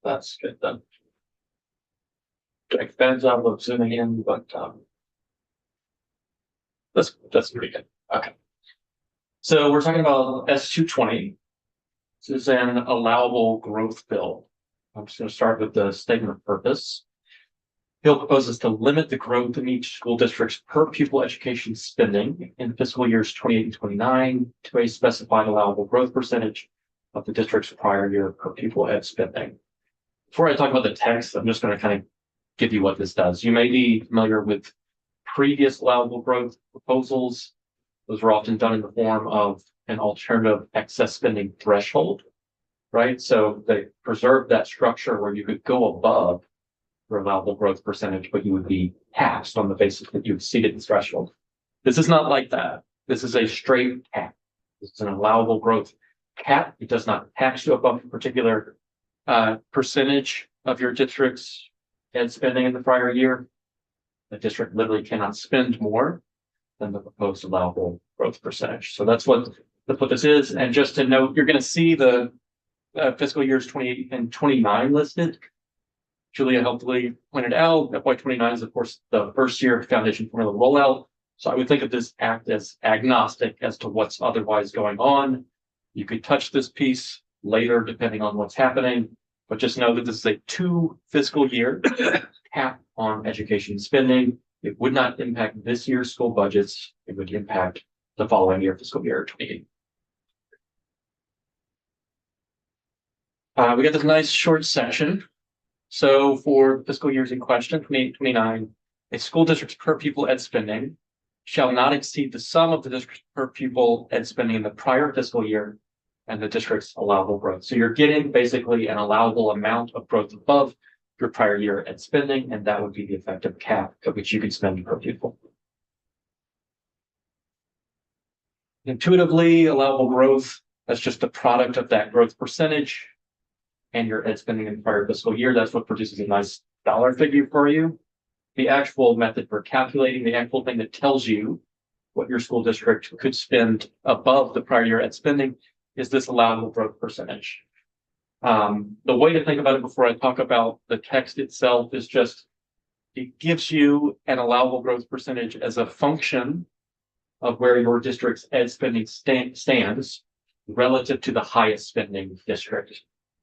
That's good then. It depends on what's zooming in, but that's pretty good. Okay. So we're talking about S220. This is an allowable growth bill. I'm just going to start with the statement of purpose. Bill proposes to limit the growth in each school district's per pupil education spending in fiscal years 28 and 29 to a specified allowable growth percentage of the district's prior year per pupil ed spending. Before I talk about the text, I'm just going to kind of give you what this does. You may be familiar with previous allowable growth proposals. Those were often done in the form of an alternative excess spending threshold, right? So they preserved that structure where you could go above your allowable growth percentage, but you would be taxed on the basis that you exceeded the threshold. This is not like that. This is a straight cap. This is an allowable growth cap. It does not tax you above a particular percentage of your district's ed spending in the prior year. The district literally cannot spend more than the proposed allowable growth percentage. So that's what this is. And just to note, you're going to see the fiscal years 28 and 29 listed. Julia helpfully pointed out that FY29 is, of course, the first year of foundation formula rollout. So I would think of this act as agnostic as to what's otherwise going on. You could touch this piece later, depending on what's happening, but just know that this is a 2 fiscal year cap on education spending. It would not impact this year's school budgets. It would impact the following year, fiscal year 28. We got this nice short section. So for fiscal years in question, 28-29, a school district's per pupil ed spending shall not exceed the sum of the district's per pupil ed spending in the prior fiscal year and the district's allowable growth. So you're getting basically an allowable amount of growth above your prior year ed spending, and that would be the effective cap at which you could spend per pupil. Intuitively, allowable growth, that's just the product of that growth percentage and your ed spending in the prior fiscal year. That's what produces a nice dollar figure for you. The actual method for calculating, the actual thing that tells you what your school district could spend above the prior year ed spending, is this allowable growth percentage. The way to think about it before I talk about the text itself is just, it gives you an allowable growth percentage as a function of where your district's ed spending stands relative to the highest spending district.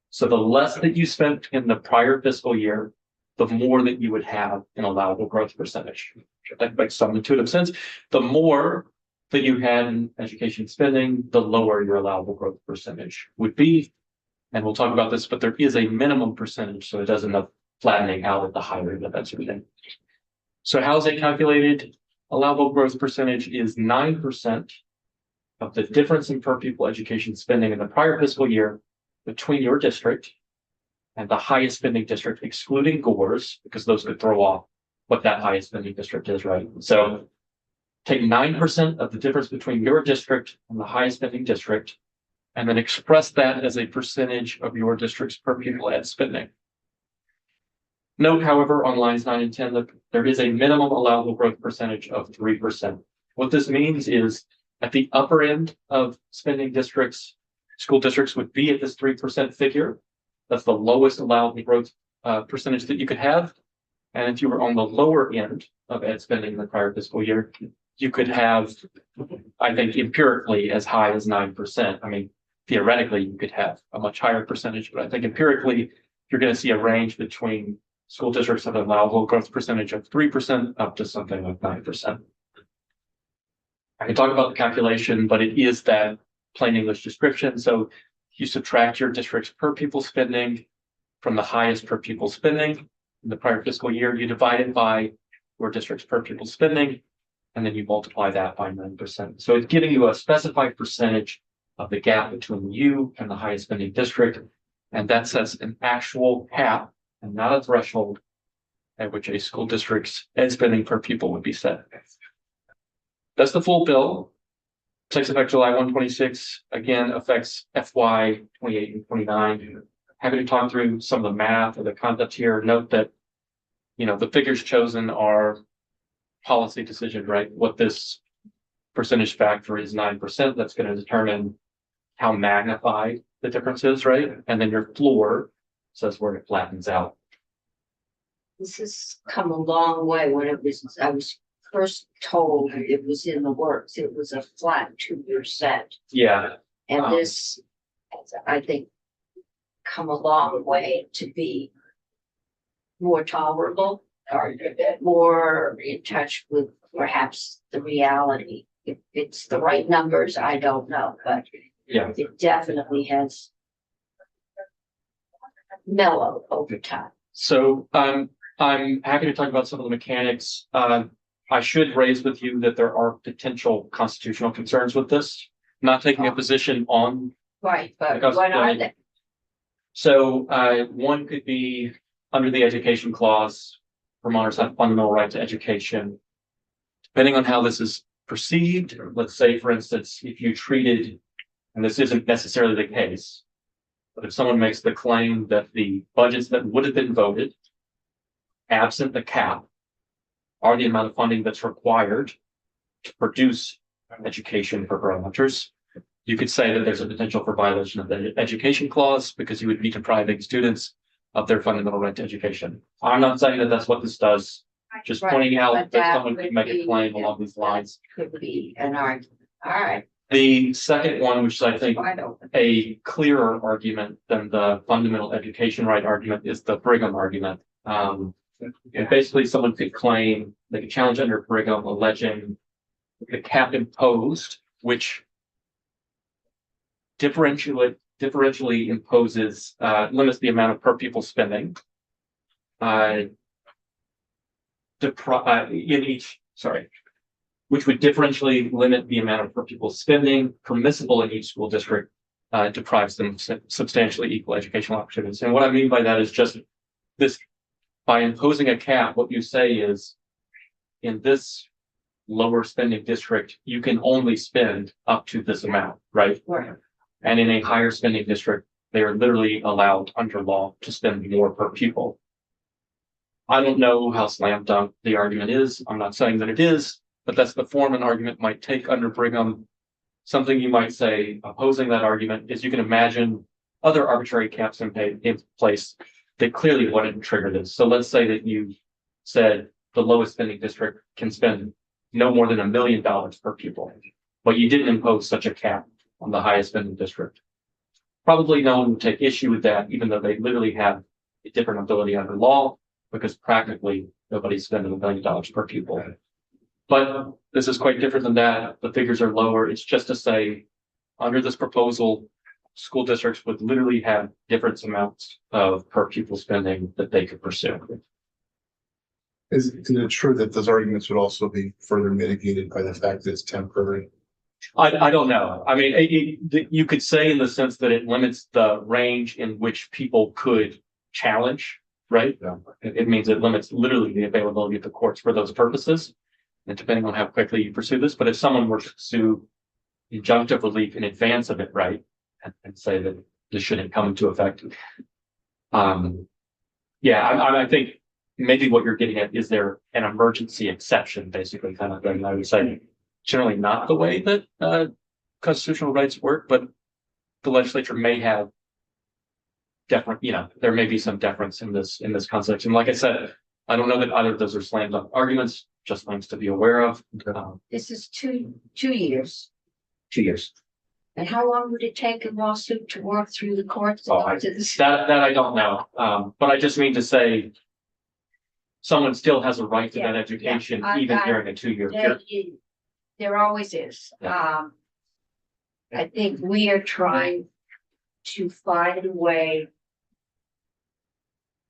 So the less that you spent in the prior fiscal year, the more that you would have an allowable growth percentage. That makes some intuitive sense. The more that you had in education spending, the lower your allowable growth percentage would be. And we'll talk about this, but there is a minimum percentage, so it does end up flattening out at the higher end of that sort of thing. So how is it calculated? Allowable growth percentage is 9% of the difference in per pupil education spending in the prior fiscal year between your district and the highest spending district excluding GORs, because those could throw off what that highest spending district is, right? So take 9% of the difference between your district and the highest spending district, and then express that as a percentage of your district's per pupil ed spending. Note, however, on lines 9 and 10, that there is a minimum allowable growth percentage of 3%. What this means is at the upper end of spending districts, school districts would be at this 3% figure. That's the lowest allowable growth percentage that you could have. And if you were on the lower end of ed spending in the prior fiscal year, you could have, I think, empirically as high as 9%. I mean, theoretically, you could have a much higher percentage, but I think empirically, you're going to see a range between school districts with an allowable growth percentage of 3% up to something like 9%. I can talk about the calculation, but it is that plain English description. So you subtract your district's per pupil spending from the highest per pupil spending in the prior fiscal year, you divide it by your district's per pupil spending, and then you multiply that by 9%. So it's giving you a specified percentage of the gap between you and the highest spending district. And that sets an actual cap and not a threshold at which a school district's ed spending per pupil would be set. That's the full bill. Takes effect July 126. Again, affects FY 28 and 29. Happy to talk through some of the math or the concept here. Note that, the figures chosen are policy decision, right? What this percentage factor is 9%. That's going to determine how magnified the difference is, right? And then your floor says where it flattens out. This has come a long way. I was first told it was in the works, it was a flat 2%. Yeah. And this, I think, come a long way to be more tolerable or more in touch with perhaps the reality. If it's the right numbers, I don't know, but Yeah. it definitely has mellowed over time. So I'm happy to talk about some of the mechanics. I should raise with you that there are potential constitutional concerns with this. Not taking a position on. Right, but Because, what are they? So one could be under the education clause, Vermonters have fundamental right to education. Depending on how this is perceived, let's say, for instance, if you treated, and this isn't necessarily the case, but if someone makes the claim that the budgets that would have been voted, absent the cap, are the amount of funding that's required to produce education for Vermonters, you could say that there's a potential for violation of the education clause because you would be depriving students of their fundamental right to education. I'm not saying that that's what this does, just Right, pointing out but that someone would could make a be- claim along these lines. Could be an argument. All right. The second one, which is I think Wide open. a clearer argument than the fundamental education right argument, is the Brigham argument. And basically someone could claim, they could challenge under Brigham alleging the cap imposed, which differentially imposes, limits the amount of per pupil spending. Which would differentially limit the amount of per pupil spending permissible in each school district, deprives them of substantially equal educational opportunities. And what I mean by that is just this, by imposing a cap, what you say is in this lower spending district, you can only spend up to this amount, right? Right. And in a higher spending district, they are literally allowed under law to spend more per pupil. I don't know how slam dunk the argument is. I'm not saying that it is, but that's the form an argument might take under Brigham. Something you might say opposing that argument is you can imagine other arbitrary caps in place that clearly wouldn't trigger this. So let's say that you said the lowest spending district can spend no more than $1 million per pupil, but you didn't impose such a cap on the highest spending district. Probably no one would take issue with that, even though they literally have a different ability under law, because practically nobody's spending $1 million per pupil. But this is quite different than that. The figures are lower. It's just to say, under this proposal, school districts would literally have different amounts of per pupil spending that they could pursue. Is it true that those arguments would also be further mitigated by the fact that it's temporary? I don't know. I mean, you could say in the sense that it limits the range in which people could challenge, right? Yeah. It means it limits literally the availability of the courts for those purposes. And depending on how quickly you pursue this, but if someone were to pursue injunctive relief in advance of it, right? And say that this shouldn't come into effect. Yeah, I think maybe what you're getting at, is there an emergency exception, basically, kind of thing. I would say generally not the way that constitutional rights work, but the legislature may have different, there may be some deference in this concept. And like I said, I don't know that either of those are slam dunk arguments, just things to be aware of. This is two years. 2 years. And how long would it take a lawsuit to work through the courts? Oh, that I don't know. But I just mean to say, someone still has a right to that Yeah, education, yeah. even during a 2-year period. There always is. I think we are trying to find a way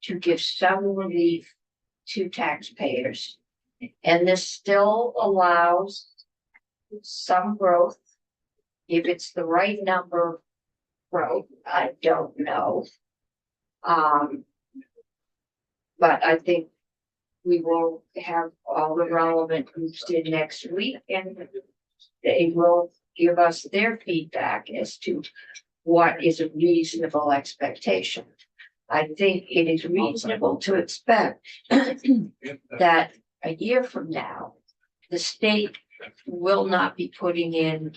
to give some relief to taxpayers. And this still allows some growth. If it's the right number of growth, I don't know. But I think we will have all the relevant groups in next week, and they will give us their feedback as to what is a reasonable expectation. I think it is reasonable to expect that a year from now, the state will not be putting in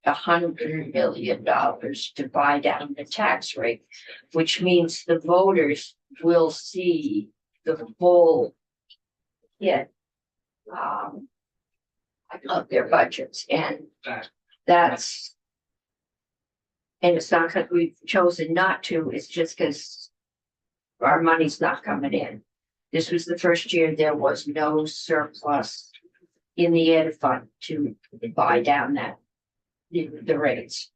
$100 million to buy down the tax rate, which means the voters will see the full hit of their budgets, and that's, and it's not because we've chosen not to, it's just because our money's not coming in. This was the first year there was no surplus in the ed fund to buy down that the rates.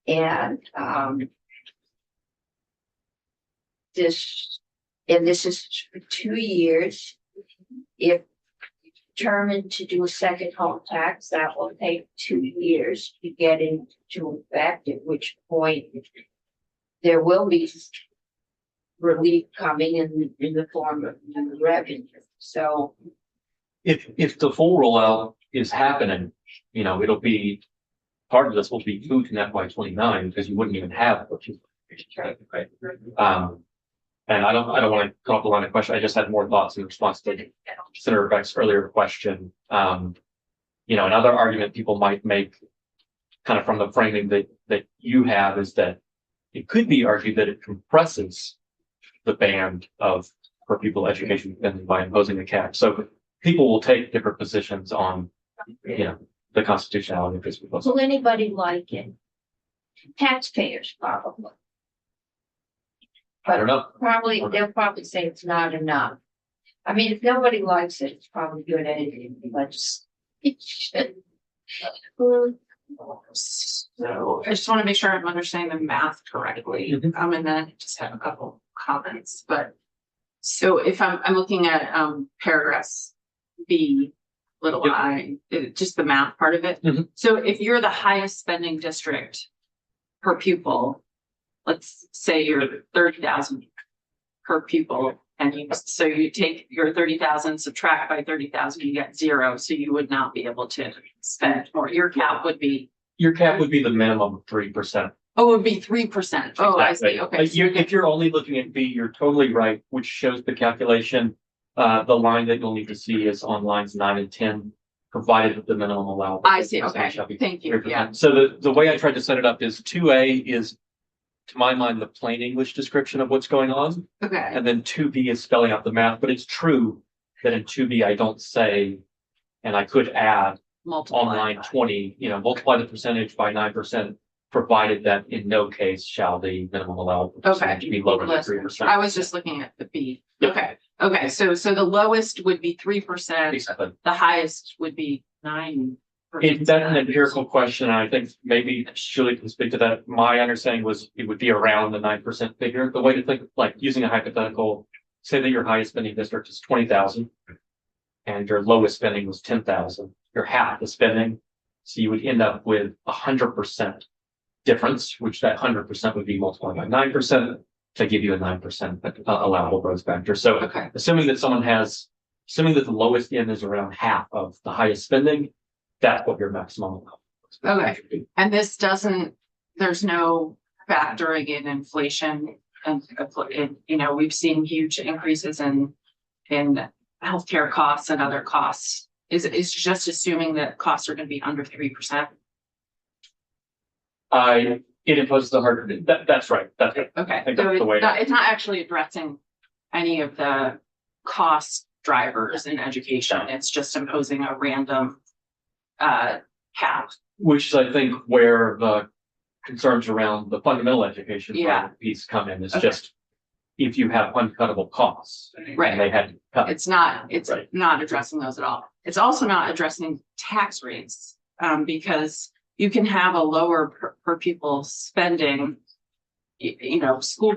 And this is for 2 years. If determined to do a second home tax, that will take 2 years to get into effect, at which point there will be relief coming in the form of new revenue. So If the full rollout is happening, it'll be, part of this will be food in FY 29, because you wouldn't even have what you, right? And I don't want to come up with a line of question. I just had more thoughts in response to Senator Beck's earlier question. Another argument people might make, kind of from the framing that you have, is that it could be argued that it compresses the band of per pupil education spending by imposing a cap. So people will take different positions on, the constitutionality of this proposal. will anybody like it? Taxpayers probably. I don't know. Probably, they'll probably say it's not enough. I mean, if nobody likes it, it's probably good anyway, but it should. So I just want to make sure I'm understanding the math correctly. Mhm. And then I just have a couple comments, but. So if I'm looking at, paragraphs B, little Yep. I, just the math part of it. Mhm. So if you're the highest spending district per pupil, let's say you're 30,000 per pupil, and so you take your 30,000, subtract by 30,000, you get 0, so you would not be able to spend more. Your cap would be, Your cap would be the minimum of 3%. oh, it would be 3%. Oh, I see, okay. If you're only looking at B, you're totally right, which shows the calculation. The line that you'll need to see is on lines 9 and 10, provided that the minimum allowable. I see, okay, shall be thank you, 3%. yeah. So the way I tried to set it up is 2A is, to my mind, the plain English description of what's going on. Okay, And then 2B is spelling out the math, but it's true that in 2B, I don't say, and I could add multiple. on line 20, multiply the percentage by 9%, provided that in no case shall the minimum allowable percentage be lower than 3%. I was just looking at the B. Yep. Okay, so the lowest would be 3%, Exactly. the highest would be 9%. That's an empirical question, and I think maybe Julie can speak to that. My understanding was it would be around the 9% figure. The way to think, like using a hypothetical, say that your highest spending district is 20,000 and your lowest spending was 10,000. You're half the spending, so you would end up with 100% difference, which that 100% would be multiplied by 9%. to give you a 9% allowable growth factor. So Okay. assuming that the lowest end is around half of the highest spending, that's what your maximum allowable growth factor should be. And this doesn't, there's no factoring in inflation and, you know, we've seen huge increases in healthcare costs and other costs. Is just assuming that costs are gonna be under 3%. It imposes a harder, that's right, that's right. Okay, I think so that's the way it's not actually addressing any of the cost drivers in education. It's just imposing a random cap. Which is, I think, where the concerns around the fundamental education Yeah. piece come in, is Okay. just if you have uncuttable costs. Right. And they had to cut. It's not Right. addressing those at all. It's also not addressing tax rates, because you can have a lower per pupil spending. You know, school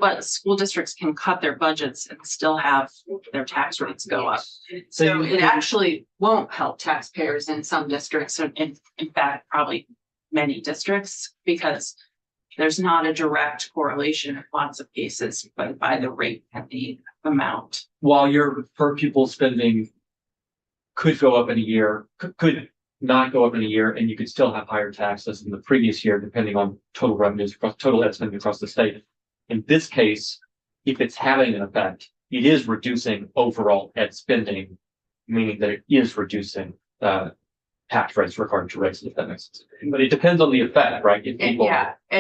districts can cut their budgets and still have their tax rates go up. So it actually won't help taxpayers in some districts, or in fact, probably many districts, because there's not a direct correlation in lots of cases, but by the rate and the amount. While your per pupil spending could go up in a year, could not go up in a year, and you could still have higher taxes in the previous year, depending on total revenues across total ed spending across the state. In this case, if it's having an effect, it is reducing overall ed spending, meaning that it is reducing tax rates regarding to rates, if that makes sense. But it depends on the effect, right? If people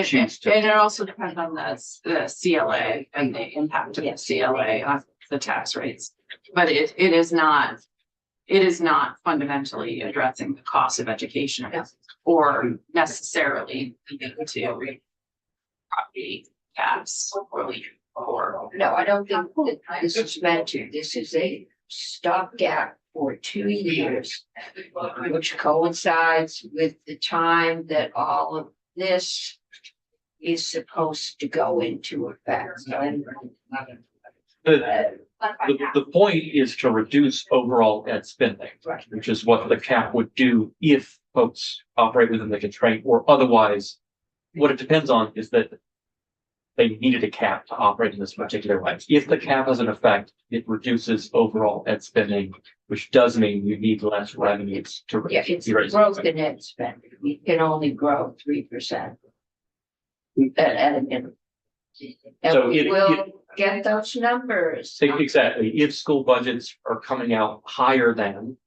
choose to. And it also depends on the CLA and the impact of the CLA on the tax rates. But it is not fundamentally addressing the cost of education or necessarily leading to property tax or. No, I don't think that this is meant to. This is a stopgap for 2 years, which coincides with the time that all of this is supposed to go into effect. And The point is to reduce overall ed spending, Right. which is what the cap would do if folks operate within the constraint, or otherwise. What it depends on is that they needed a cap to operate in this particular way. If the cap has an effect, it reduces overall ed spending, which does mean you need less revenues to yeah, it's raise. growth in ed spending. We can only grow 3%. At a minimum. And So we it- will get those numbers. Exactly. If school budgets are coming out higher than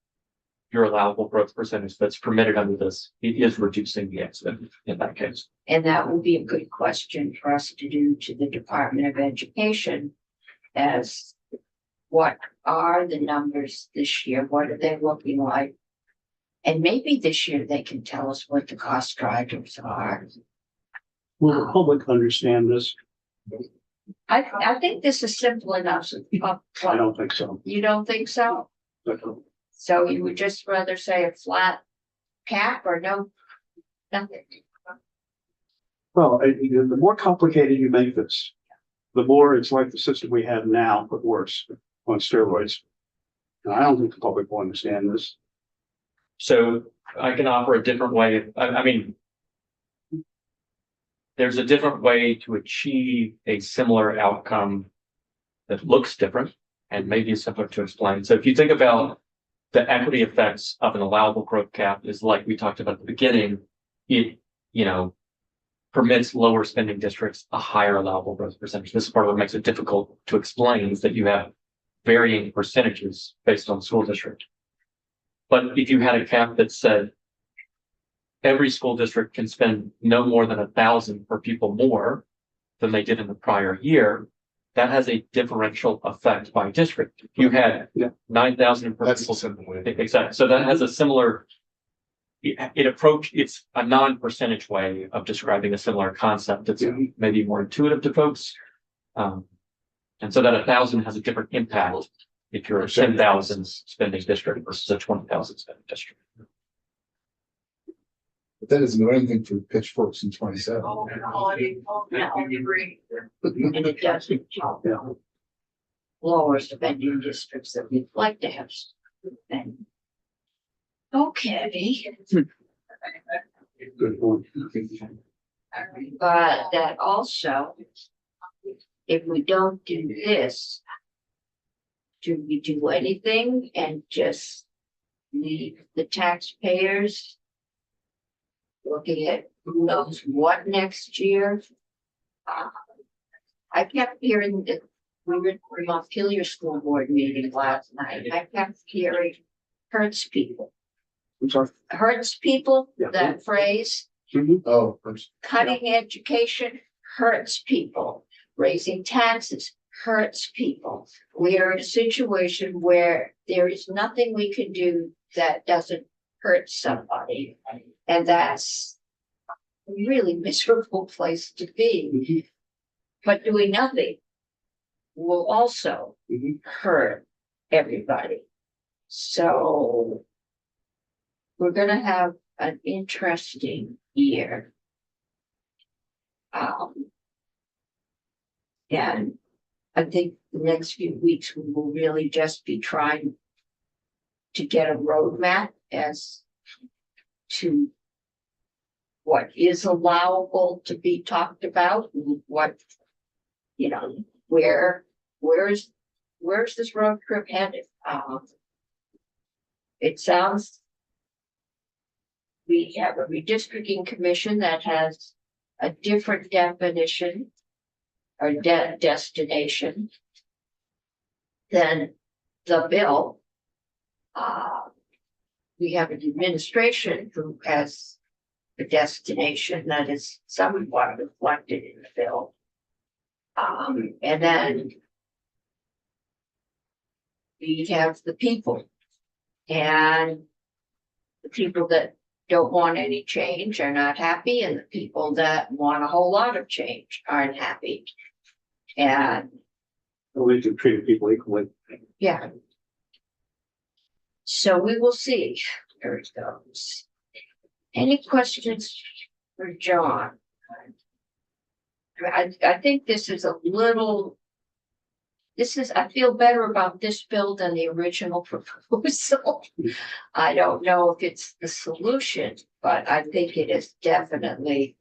your allowable growth percentage that's permitted under this, it is reducing the ed spending in that case. And that will be a good question for us to do to the Department of Education as what are the numbers this year? What are they looking like? And maybe this year they can tell us what the cost drivers are. Will the public understand this? I think this is simple enough. I don't think so. You don't think so? So you would just rather say a flat cap or no? Nothing. Well, the more complicated you make this, the more it's like the system we have now, but worse on steroids. And I don't think the public will understand this. So I can offer a different way. I mean, there's a different way to achieve a similar outcome that looks different and maybe is simpler to explain. So if you think about the equity effects of an allowable growth cap, is like we talked about at the beginning, it, permits lower spending districts a higher allowable growth percentage. This is part of what makes it difficult to explain, is that you have varying percentages based on school district. But if you had a cap that said every school district can spend no more than 1,000 per pupil more than they did in the prior year, that has a differential effect by district. If you had 9,000 per That's pupil. the simple way. Exactly. So that has a similar, it's a non-percentage way of describing a similar concept. It's maybe more intuitive to folks. And so that 1,000 has a different impact if you're a 10,000 spending district versus a 20,000 spending district. But that doesn't do anything for pitchforks in 27. And it doesn't help lower spending districts that we'd like to have. And okay, Good point. but that also if we don't do this, do we do anything and just leave the taxpayers looking at who knows what next year? I kept hearing that we were in Montpelier School Board meeting last night. I kept hearing hurts people. I'm sorry. Hurts people, Yeah. that phrase, Oh, cutting education hurts people. Raising taxes hurts people. We are in a situation where there is nothing we can do that doesn't hurt somebody. And that's a really miserable place to be. Mhm. But doing nothing will also Mhm. hurt everybody. So we're gonna have an interesting year. And I think the next few weeks, we will really just be trying to get a roadmap as to what is allowable to be talked about, and what, you know, where's this road trip headed? It sounds we have a redistricting commission that has a different definition or destination than the bill. We have an administration who has a destination that is somewhat reflected in the bill. And then we have the people, and the people that don't want any change are not happy, and the people that want a whole lot of change aren't happy. And We can treat people equally. yeah. So we will see where it goes. Any questions for John? I think this is a little. I feel better about this bill than the original proposal. I don't know if it's the solution, but I think it has definitely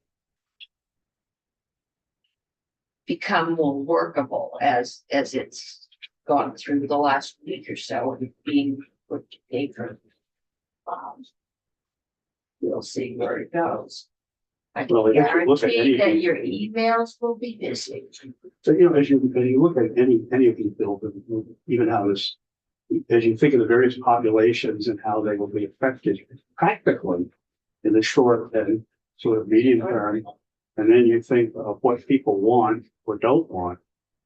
become more workable as it's gone through the last week or so and being put to paper. We'll see where it goes. I Well, can if you look at guarantee any- that your emails will be busy. So, as you look at any of these bills, even how this, as you think of the various populations and how they will be affected practically in the short and sort of medium term, and then you think of what people want or don't want.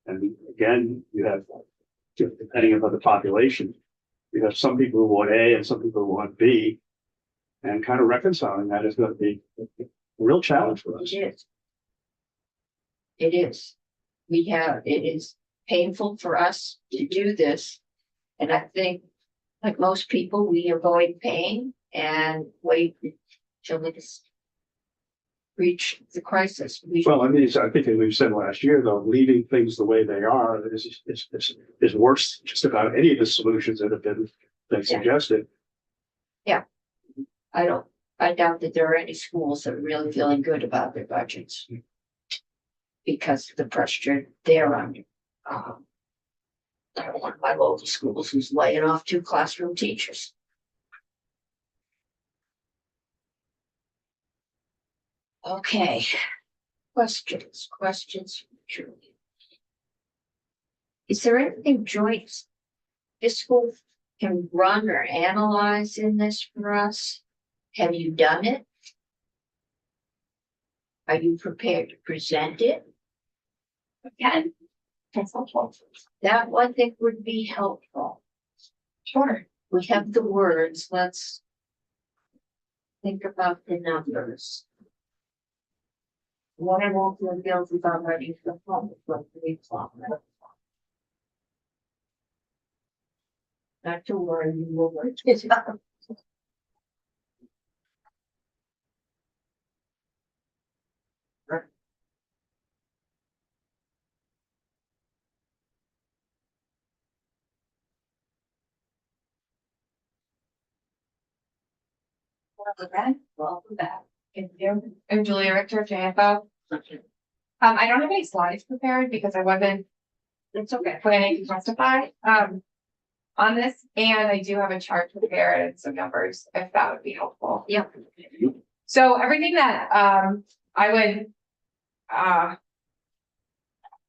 And again, you have, depending on the population, you have some people who want A and some people who want B. And kind of reconciling that is going to be a real challenge for us. It is. It is. It is painful for us to do this. And I think, like most people, we avoid pain and wait till it's reach the crisis. Well, I mean, I think as we've said last year, though, leaving things the way they are is worse than just about any of the solutions that have been suggested. I doubt that there are any schools that are really feeling good about their budgets. Because of the pressure they're under. I don't want my local schools who's laying off 2 classroom teachers. Okay. Questions. Julie. Is there anything Joyce Fiscal can run or analyze in this for us? Have you done it? Are you prepared to present it? Again, that's helpful. That one thing would be helpful. Sure. We have the words, let's think about the numbers. What I won't feel guilty about writing to the public, like 3 o'clock. Not to worry, you will work it out. Welcome back. I'm Julia Richter, JFO. I don't have any slides prepared because I wasn't It's okay. planning to testify, on this, and I do have a chart prepared and some numbers, if that would be helpful. Yep. So everything that, I would,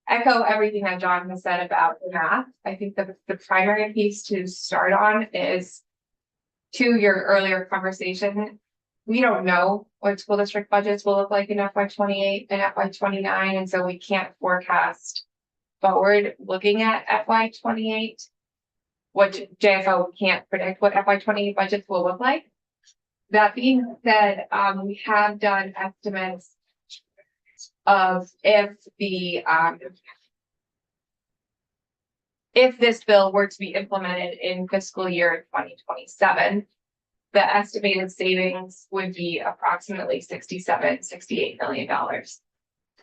echo everything that John has said about the math. I think the primary piece to start on is to your earlier conversation. We don't know what school district budgets will look like in FY 28 and FY 29, and so we can't forecast forward looking at FY 28. What JFO can't predict what FY 28 budgets will look like. That being said, we have done estimates of if this bill were to be implemented in fiscal year 2027, the estimated savings would be approximately $68 million.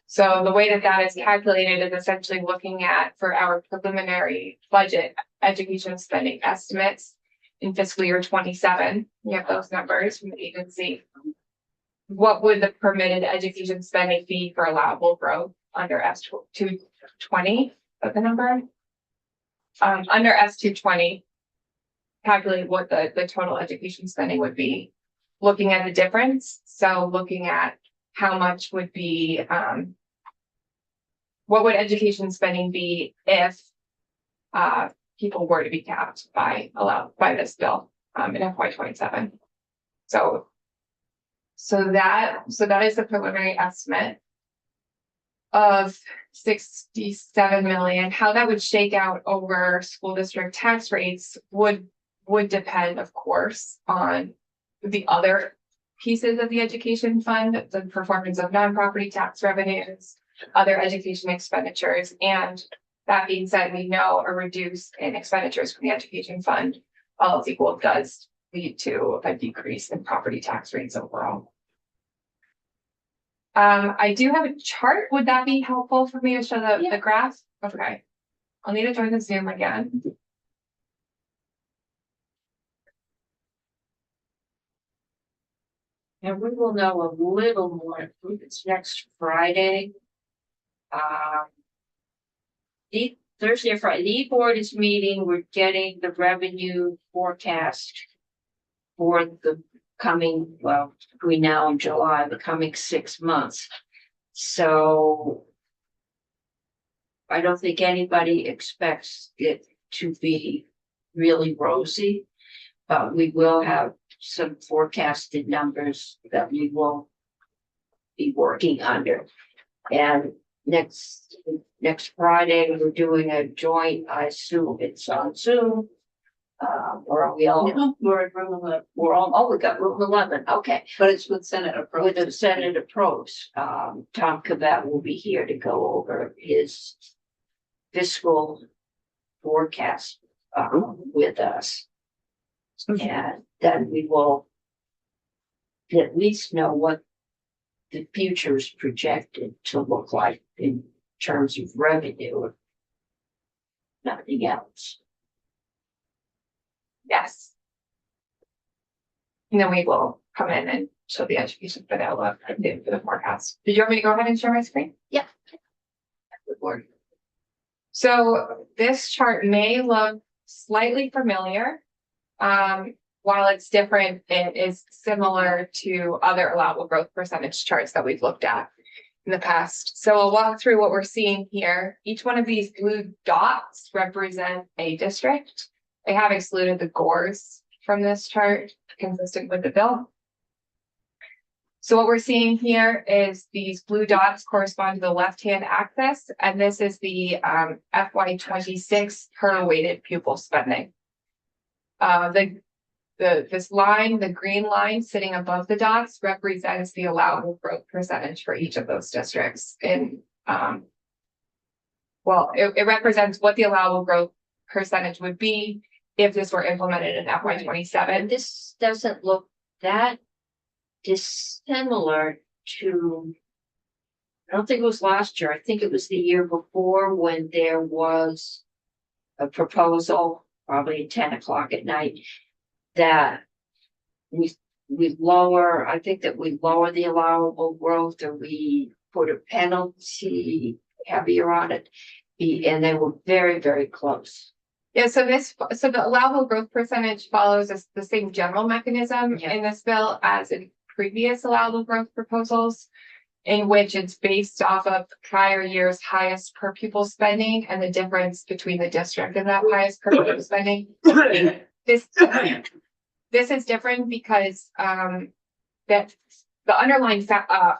So the way that that is calculated is essentially looking at, for our preliminary budget, education spending estimates in fiscal year 27. We have those numbers from the agency. What would the permitted education spending be for allowable growth under S220 of the number? Under S220, calculate what the total education spending would be, looking at the difference. So looking at how much would be, what would education spending be if people were to be capped by this bill in FY 27. So that is the preliminary estimate of 67 million. How that would shake out over school district tax rates would depend, of course, on the other pieces of the education fund, the performance of non-property tax revenues, other education expenditures, and that being said, we know a reduce in expenditures from the education fund, all else equal, does lead to a decrease in property tax rates overall. I do have a chart. Would that be helpful for me to show the graph? Okay. I'll need to join the Zoom again. And we will know a little more, I think it's next Friday. The Thursday or Friday, the board is meeting, we're getting the revenue forecast for the coming, well, between now and July, the coming 6 months. So I don't think anybody expects it to be really rosy, but we will have some forecasted numbers that we will be working under. And next Friday, we're doing a joint, I assume it's on Zoom. Or are we all? We're in room 11. We're all, oh, we got room 11, okay. But it's with Senator Pro. With the Senator Pros, Tom Cavett will be here to go over his fiscal forecast, with us. And then we will at least know what the future is projected to look like in terms of revenue, if nothing else. Yes. And then we will come in and show the education for the outlook for the forecast. Did you want me to go ahead and share my screen? Yeah. So this chart may look slightly familiar. While it's different, it is similar to other allowable growth percentage charts that we've looked at in the past. So I'll walk through what we're seeing here. Each one of these blue dots represent a district. I have excluded the GORs from this chart, consistent with the bill. So what we're seeing here is these blue dots correspond to the left-hand axis, and this is the FY 26 per weighted pupil spending. This line, the green line sitting above the dots, represents the allowable growth percentage for each of those districts. And it represents what the allowable growth percentage would be if this were implemented in FY 27. And this doesn't look that dissimilar to, I don't think it was last year, I think it was the year before, when there was a proposal, probably at 10 o'clock at night, that we lower, I think that we lower the allowable growth, or we put a penalty heavier on it. And they were very, very close. Yeah, so the allowable growth percentage follows the same general mechanism Yeah. in this bill as in previous allowable growth proposals. In which it's based off of prior year's highest per pupil spending and the difference between the district and that highest per pupil spending. This is different because that the underlying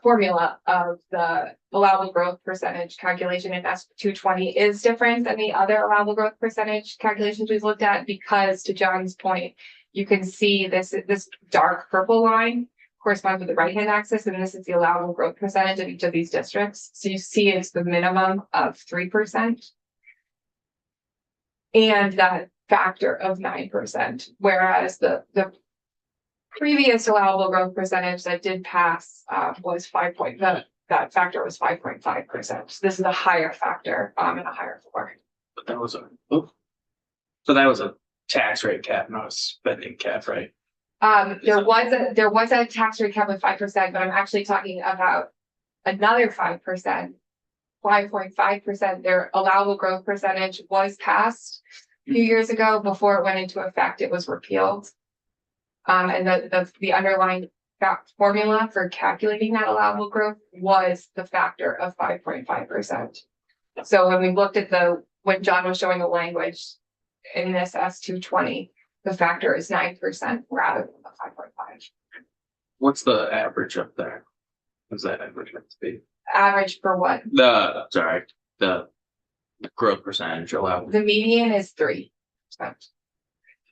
formula of the allowable growth percentage calculation in S 220 is different than the other allowable growth percentage calculations we've looked at, because to John's point, you can see this dark purple line corresponds with the right-hand axis, and this is the allowable growth percentage of each of these districts. So you see it's the minimum of 3%. And that factor of 9%, whereas the previous allowable growth percentage that did pass was that factor was 5.5%. So this is a higher factor and a higher floor. But that was so that was a tax rate cap, not a spending cap, right? There was a tax rate cap of 5%, but I'm actually talking about another 5%, 5.5%. Their allowable growth percentage was passed a few years ago. Before it went into effect, it was repealed. And the underlying formula for calculating that allowable growth was the factor of 5.5%. So when we looked at when John was showing the language in this S 220, the factor is 9% rather than the 5.5. What's the average up there? What's that average have to be? Average for what? The growth percentage allowed. The median is 3%.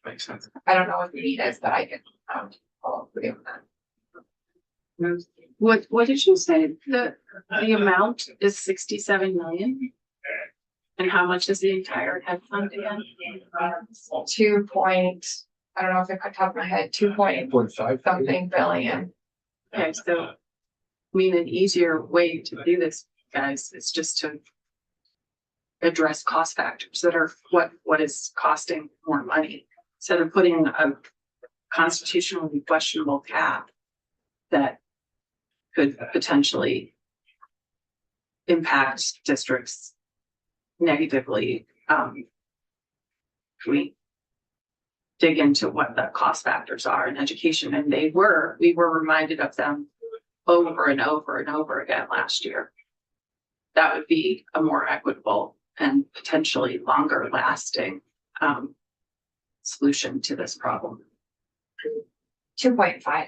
Makes sense. I don't know what the median is, but I can follow up with you on that. What did you say? The amount is 67 million? And how much is the entire head fund again? 2 point, I don't know if I cut top of my head, 2.5 something billion. Okay, so I mean, an easier way to do this, guys, is just to address cost factors that are what is costing more money, instead of putting a constitutionally questionable cap that could potentially impact districts negatively. We dig into what the cost factors are in education, and we were reminded of them over and over and over again last year. That would be a more equitable and potentially longer lasting solution to this problem. 2.5.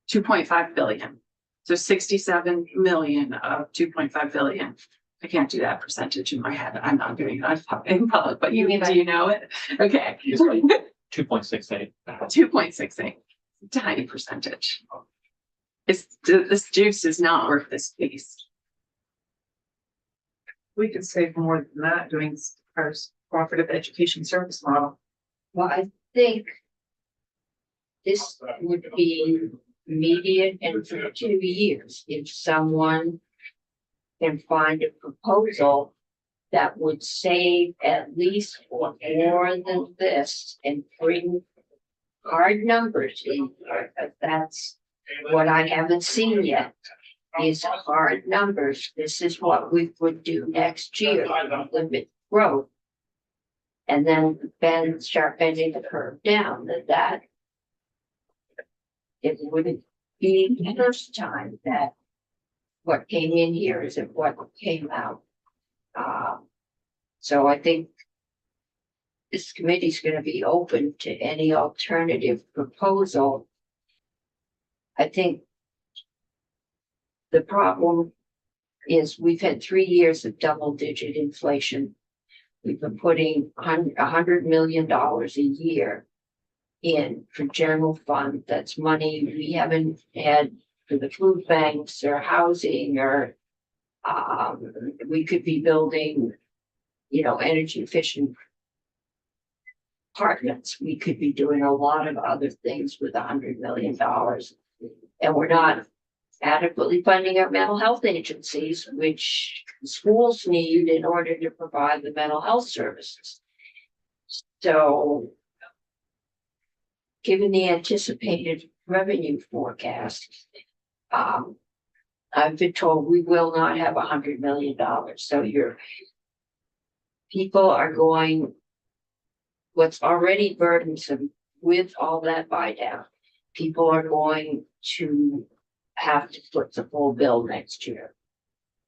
2.5 billion. So 67 million of 2.5 billion. I can't do that percentage in my head. I'm not doing it in public, but do you know it? Okay. 2.68. 2.68. Tiny percentage. This juice is not worth this piece. We could save more than that doing our cooperative education service model. Well, I think this would be immediate and for 2 years. If someone can find a proposal that would save at least more than this and bring hard numbers in, that's what I haven't seen yet. Is hard numbers. This is what we would do next year, limit growth. And then start bending the curve down, that it wouldn't be the first time that what came in here isn't what came out. So I think this committee is going to be open to any alternative proposal. I think the problem is we've had 3 years of double-digit inflation. We've been putting $100 million a year in for general fund. That's money we haven't had for the food banks or housing, or we could be building, energy efficient apartments. We could be doing a lot of other things with $100 million, and we're not adequately funding our mental health agencies, which schools need in order to provide the mental health services. So, given the anticipated revenue forecast, I've been told we will not have $100 million, so people are going. What's already burdensome with all that buy down, people are going to have to foot the full bill next year.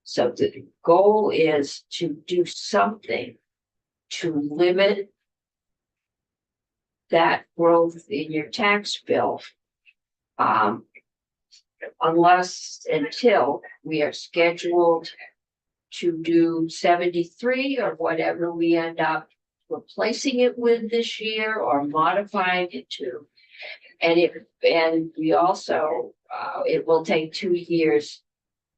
So the goal is to do something to limit that growth in your tax bill. Until we are scheduled to do 73 or whatever we end up replacing it with this year or modifying it to. And we also, it will take 2 years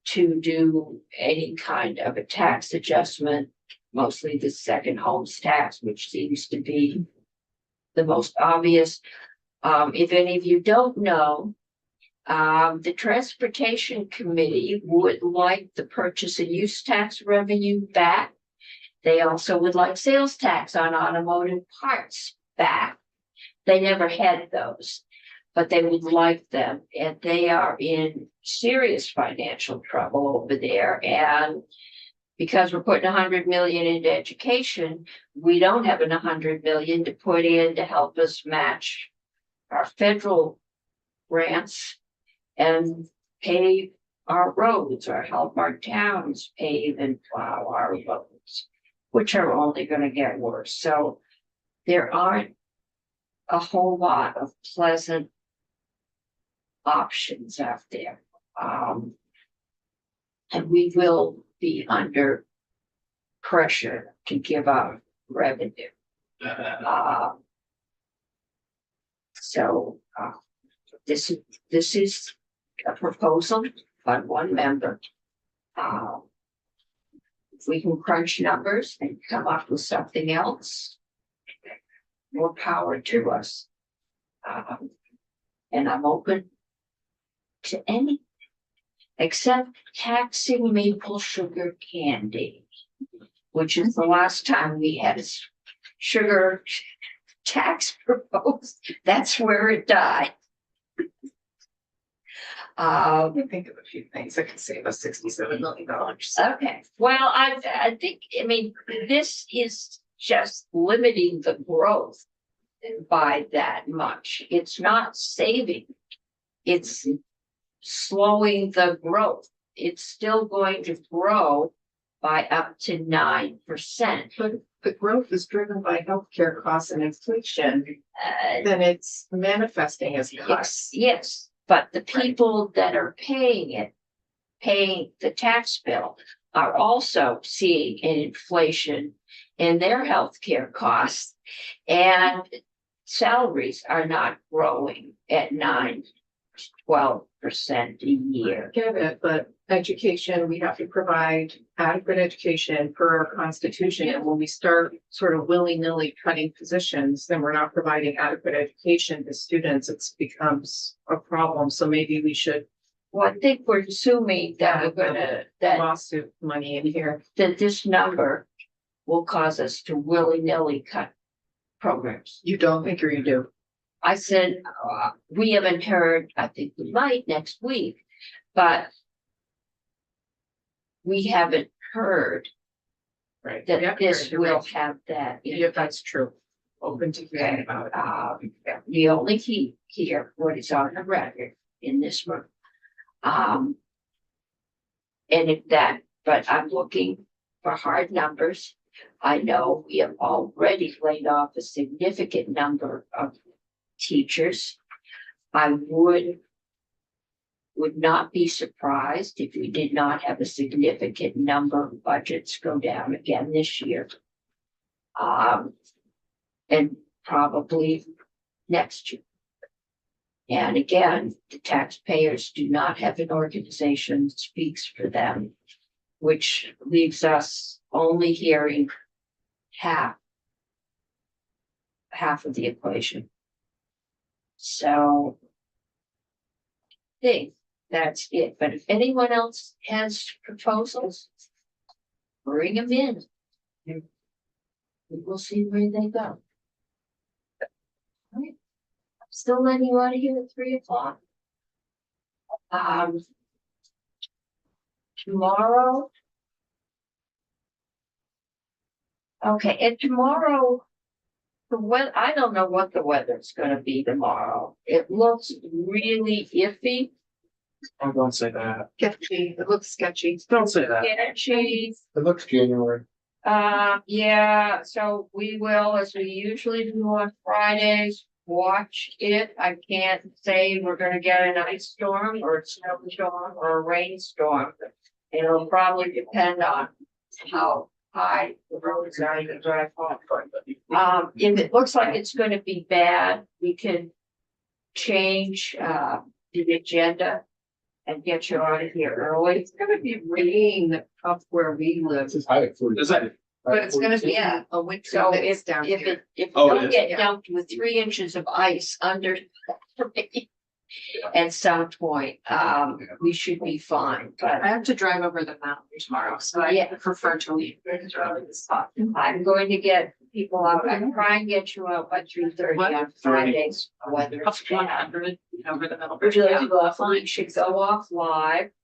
to do any kind of a tax adjustment, mostly the second homes tax, which seems to be the most obvious. If any of you don't know, the Transportation Committee would like the purchase and use tax revenue back. They also would like sales tax on automotive parts back. They never had those, but they would like them, and they are in serious financial trouble over there. And because we're putting 100 million into education, we don't have 100 million to put in to help us match our federal grants and pave our roads or help our towns pave and plow our roads, which are only going to get worse. So there aren't a whole lot of pleasant options out there. And we will be under pressure to give up revenue. This is a proposal by one member. If we can crunch numbers and come up with something else, more power to us. And I'm open to any, except taxing maple sugar candy, which is the last time we had a sugar tax proposed. That's where it died. I can think of a few things that could save us $67 million. Okay, well, I think, I mean, this is just limiting the growth by that much. It's not saving. It's slowing the growth. It's still going to grow by up to 9%. But the growth is driven by healthcare costs and inflation, then it's manifesting as cuts. Yes, but the people that are paying it, paying the tax bill, are also seeing an inflation in their healthcare costs, and salaries are not growing at 9-12% a year. Get it, but education, we have to provide adequate education per our constitution. And when we start sort of willy-nilly cutting positions, then we're not providing adequate education to students. It becomes a problem. So maybe we should Well, I think we're assuming that we're gonna, that lawsuit money in here. this number will cause us to willy-nilly cut programs. You don't think or you do? I said, we haven't heard, I think we might next week, but we haven't heard Right. that Yeah, this you're will right. have that. Yeah, that's true. Open to hearing about it. We only hear what is on the record in this room. And if that, but I'm looking for hard numbers. I know we have already laid off a significant number of teachers. I would not be surprised if we did not have a significant number of budgets go down again this year. And probably next year. And again, the taxpayers do not have an organization that speaks for them, which leaves us only hearing half of the equation. So I think that's it. But if anyone else has proposals, bring them in. We will see where they go. All right. Still letting you out of here at 3 o'clock. tomorrow. Okay, and tomorrow, I don't know what the weather's gonna be tomorrow. It looks really iffy. I don't say that. Sketchy, it looks sketchy. Don't say that. Sketchy. It looks January. Yeah, so we will, as we usually do on Fridays, watch it. I can't say we're gonna get an ice storm or a snowstorm or a rainstorm. It'll probably depend on how high the roads are to drive home. If it looks like it's gonna be bad, we can change, the agenda and get you out of here early. It's gonna be rain up where we live, This is high at 40. Is that, but it's gonna be Yeah. a winter So mix if, down if here. it, if Oh, you it is? get dumped with 3 inches of ice under. At some point, we should be fine, but I have to drive over the mountain tomorrow, so I Yeah. prefer to leave early this spot. I'm going to get people out. I can try and get you out by 3:30 What? on Fridays, whether Up it's to bad. 100 over the middle. Would you like to go Yeah. off? We should go off live.